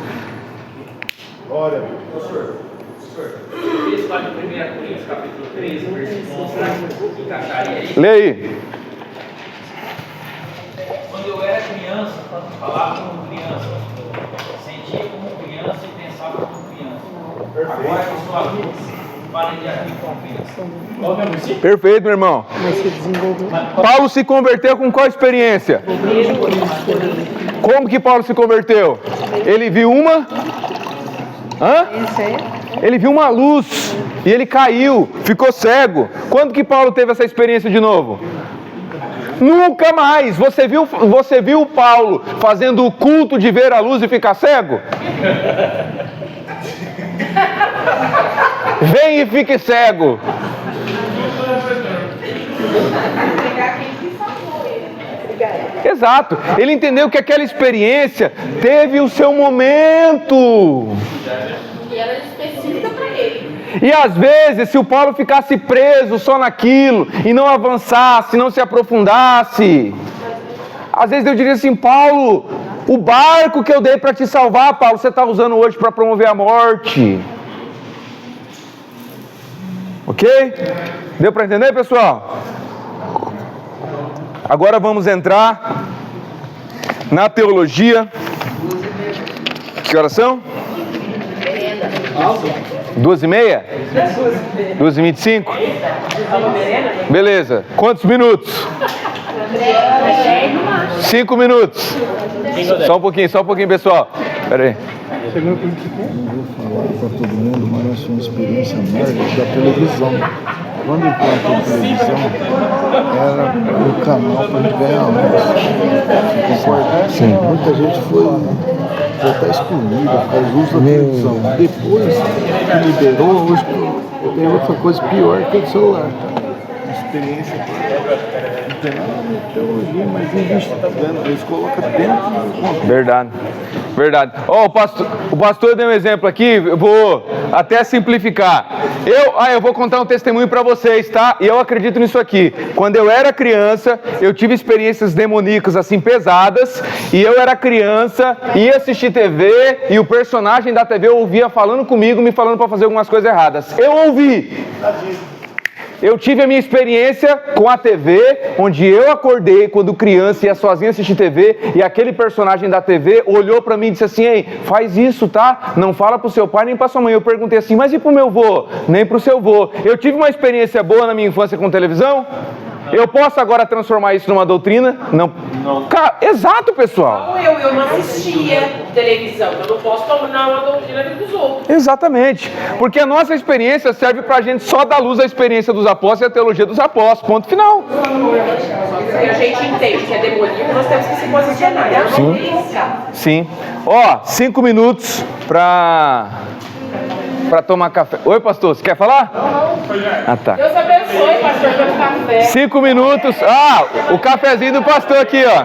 Olha, Esse vai no 1 Coríntios, capítulo 13, versículo 11, que encaixaria aí. Lê aí. Quando eu era criança, falava como criança, sentia como criança e pensava como criança. Agora que sou adulto, parei de agir como criança. Qual que é o versículo? Perfeito, meu irmão. Paulo se converteu com qual experiência? Como que Paulo se converteu? Ele viu uma... Hã? Ele viu uma luz e ele caiu, ficou cego. Quando que Paulo teve essa experiência de novo? Nunca mais. Você viu o Paulo fazendo o culto de ver a luz e ficar cego? Vem e fique cego. Exato. Ele entendeu que aquela experiência teve o seu momento. E era específica para ele. E às vezes, se o Paulo ficasse preso só naquilo e não avançasse, não se aprofundasse, às vezes eu diria assim: Paulo, o barco que eu dei para te salvar, Paulo, você está usando hoje para promover a morte. Ok? Deu para entender, pessoal? Agora vamos entrar na teologia. Que horas são? 2h30? 2h25? Beleza. Quantos minutos? 5 minutos. Só um pouquinho, pessoal. Pera aí. Eu vou falar para todo mundo, mas nós tivemos uma experiência amarga da televisão. Quando eu plantei televisão, era o canal para a gente ganhar almoço. Concorda? Sim. Muita gente foi até excluída por causa do uso da televisão. Depois que liberou, hoje tem outra coisa pior que o celular. Experiência. Não tem nada de teologia, mas eles colocam dentro do contexto. Verdade. O pastor deu um exemplo aqui, eu vou até simplificar. Eu vou contar um testemunho para vocês, tá? E eu acredito nisso aqui. Quando eu era criança, eu tive experiências demoníacas assim pesadas, e eu era criança, ia assistir TV, e o personagem da TV ouvia falando comigo, me falando para fazer algumas coisas erradas. Eu ouvi. Eu tive a minha experiência com a TV, onde eu acordei quando criança, ia sozinho assistir TV, e aquele personagem da TV olhou pra mim e disse assim: ei, faz isso, tá? Não fala pro seu pai nem pra sua mãe. Eu perguntei assim: mas e pro meu vô? Nem pro seu vô. Eu tive uma experiência boa na minha infância com televisão? Eu posso agora transformar isso numa doutrina? Não. Cara, exato, pessoal. Eu não assistia televisão, eu não posso tornar uma doutrina dos outros. Exatamente. Porque a nossa experiência serve pra gente só dar luz à experiência dos apóstolos e à teologia dos apóstolos. Ponto final. Se a gente entende que é demoníaco, nós temos que se posicionar. Sim. 5 minutos pra tomar café. Oi, pastor, você quer falar? Ah, tá. Deus abençoe, pastor, pelo café. 5 minutos. O cafezinho do pastor aqui, ó.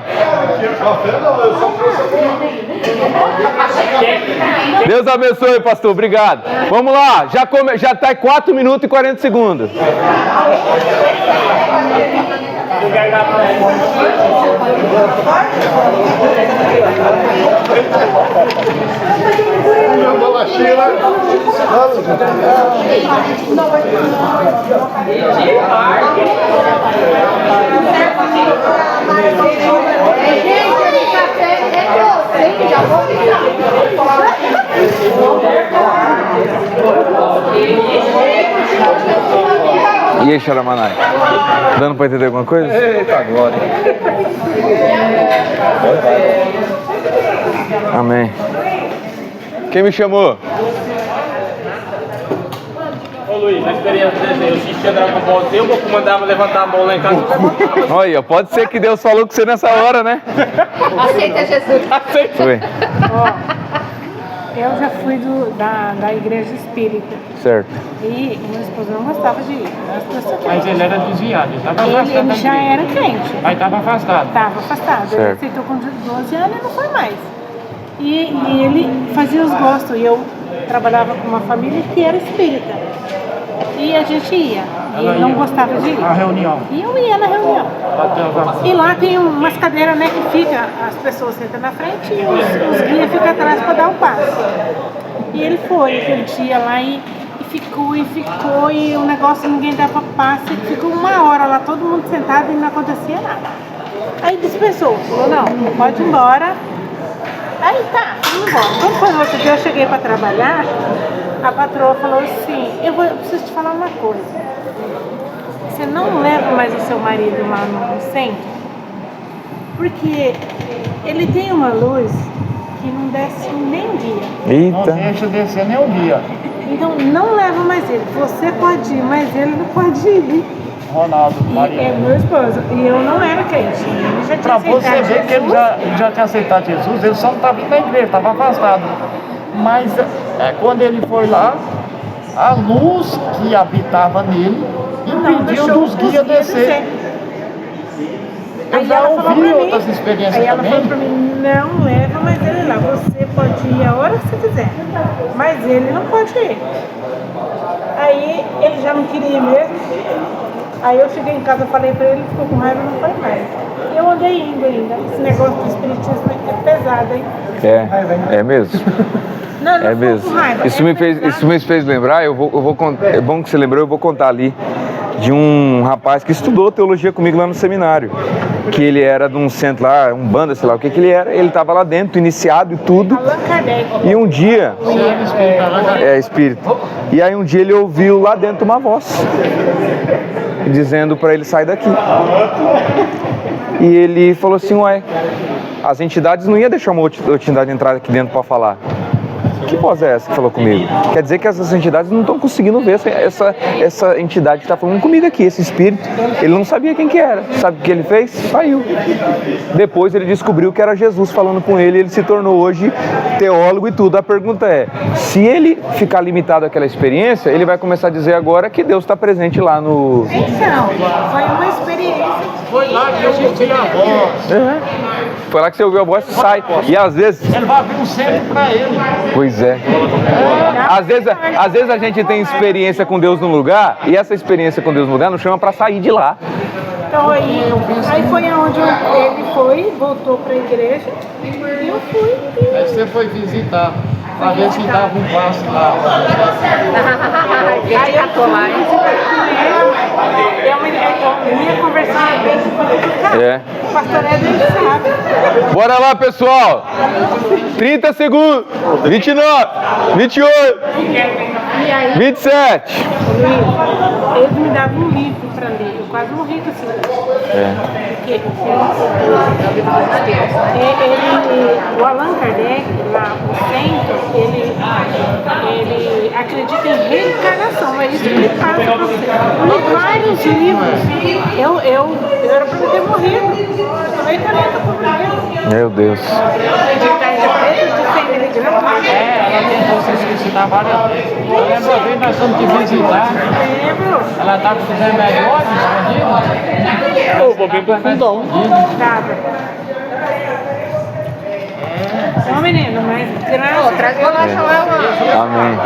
Deus abençoe, pastor. Obrigado. Vamos lá. Já tá 4 minutos e 40 segundos. E aí, Xaramanai? Dando pra entender alguma coisa? Eita glória. Amém. Quem me chamou? Ô Luiz, a experiência do desenho, eu assistia Dragon Ball Z, eu mandava levantar a mão lá em casa. Olha, pode ser que Deus falou com você nessa hora, né? Aceita Jesus. Foi. Eu já fui da igreja espírita. Certo. E meu esposo não gostava de ir. Mas ele era desviado, ele estava afastado. Ele já era crente. Mas estava afastado. Estava afastado. Certo. Ele aceitou com 12 anos e não foi mais. E ele fazia os gostos. E eu trabalhava com uma família que era espírita. E a gente ia. E não gostava de ir. A reunião. E eu ia na reunião. E lá tem umas cadeiras, né, que fica, as pessoas sentam na frente e os guias ficam atrás para dar o passo. E ele foi aquele dia lá e ficou, e o negócio ninguém dava passo, e ficou 1 hora lá, todo mundo sentado e não acontecia nada. Aí dispensou, falou, não pode ir embora. Aí tá, vamos embora. Quando foi no outro dia eu cheguei para trabalhar, a patroa falou assim, eu preciso te falar uma coisa. Você não leva mais o seu marido lá no centro? Porque ele tem uma luz que não desce nem um dia. Eita. Não deixa descer nem um dia. Então não leva mais ele. Você pode ir, mas ele não pode ir. Ronaldo, Maria. É meu esposo. E eu não era crente. Ele já tinha Pra você aceitado ver que ele já tinha aceitado Jesus, ele só não estava indo na igreja, estava afastado. Mas quando ele foi lá, a luz que habitava nele impediu dos guias descer. Eu já ouvi outras experiências aí ela também. falou pra mim, não leva mais ele lá. Você pode ir a hora que você quiser, mas ele não pode ir. Aí ele já não queria ir mesmo. Aí eu cheguei em casa, falei pra ele, ficou com raiva e não foi mais. E eu andei indo ainda. Esse negócio do espiritismo é pesado, hein? É mesmo. Não, É mesmo. Isso me fez lembrar, eu vou contar, é bom que você lembrou, eu vou contar ali de um rapaz que estudou teologia comigo lá no seminário, que ele era de um centro lá, um banda, sei lá o que ele era, ele estava lá dentro, iniciado e tudo, e um dia, espírito, e aí um dia ele ouviu lá dentro uma voz, dizendo para ele sair daqui, e ele falou assim, ué, as entidades não iam deixar uma outra entidade entrar aqui dentro para falar. Que voz é essa que falou comigo? Quer dizer que essas entidades não estão conseguindo ver essa entidade que está falando comigo aqui, esse espírito. Ele não sabia quem que era. Sabe o que ele fez? Saiu. Depois ele descobriu que era Jesus falando com ele, ele se tornou hoje teólogo e tudo. A pergunta é, se ele ficar limitado àquela experiência, ele vai começar a dizer agora que Deus está presente lá no... Então, foi uma experiência. Foi lá que eu ouvi a voz. Foi lá que você ouviu a voz e sai. E às vezes... Ele vai abrir um centro para ele. Pois é. Às vezes a gente tem experiência com Deus num lugar e essa experiência com Deus no lugar nos chama para sair de lá. Então aí foi aonde ele foi, voltou para a igreja e eu fui. Aí você foi visitar, para ver se dava um passo lá. Aí eu catou lá. Eu ia conversar bem com o pastor Edwin sabe. Bora lá, pessoal. 30 segundos. 29, 28, 27. Eles me davam um livro para ler. Eu quase morri com esse livro. Porque o Allan Kardec, lá no centro, ele acredita em reencarnação. É isso que ele fala para você. Em vários livros. Eu era para ter morrido. Eu tomei 40 por dia. Meu Deus. Ela tentou se suicidar várias vezes. Eu lembro uma vez nós fomos te visitar. Ela estava com os remédios escondidos. Ô, vou bem pro fundão. Ô menino, mas graças Traz bolacha lá, mano.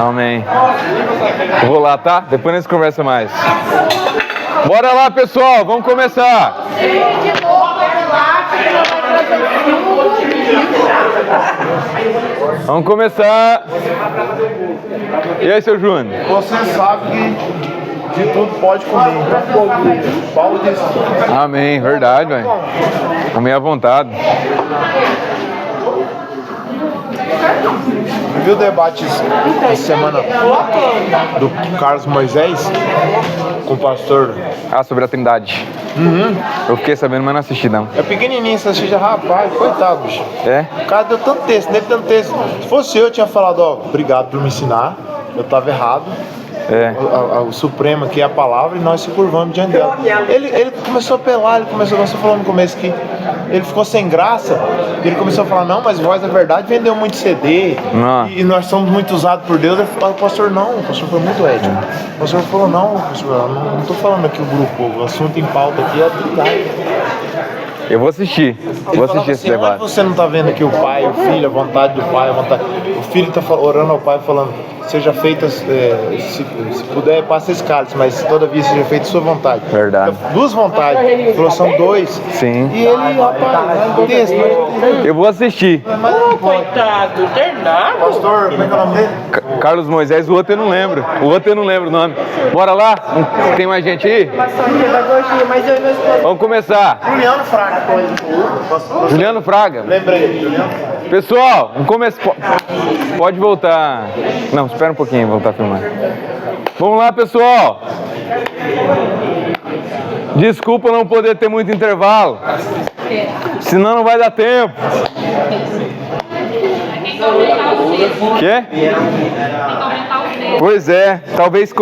Amém. Eu vou lá, tá? Depois a gente conversa mais. Bora lá, pessoal. Vamos começar. Vamos começar. E aí, seu Júnior? Você sabe que de tudo pode comer. Paulo disse. Amém, verdade, velho. Amém à vontade. Viu o debate essa semana do Carlos Moisés com o pastor? Sobre a Trindade. Eu fiquei sabendo, mas não assisti não. É pequenininho, você assiste, rapaz, coitado, bicho. O cara deu tanto texto, dele tanto texto. Se fosse eu tinha falado, ó, obrigado por me ensinar, eu tava errado. O Supremo aqui é a palavra e nós se curvamos diante dela. Ele começou a apelar, você falou no começo que ele ficou sem graça, ele começou a falar, não, mas Voz da Verdade vendeu muito CD e nós somos muito usados por Deus. Ele falou, pastor, não, o pastor foi muito ético. O pastor falou, não, pastor, não estou falando aqui o grupo, o assunto em pauta aqui é a Trindade. Eu vou assistir, esse debate. Você não está vendo aqui o pai, o filho, a vontade do pai, a vontade. O filho está orando ao pai falando, seja feita, se puder, passa esse cálice, mas todavia seja feita sua vontade. Verdade. Então, duas vontades. Ele falou, são dois. Sim. E ele, rapaz, texto, eu vou assistir. Coitado, internado. Pastor, como é que é o nome dele? Carlos Moisés, o outro eu não lembro. O outro eu não lembro o nome. Bora lá? Tem mais gente aí? Pedagogia, mas eu e meu esposo. Vamos começar. Juliano Fraga. Juliano Fraga. Lembrei, Juliano Fraga. Pessoal, vamos começar. Pode voltar. Não, espera um pouquinho, voltar a filmar. Vamos lá, pessoal. Desculpa não poder ter muito intervalo. Senão não vai dar tempo. Quê? Pois é, talvez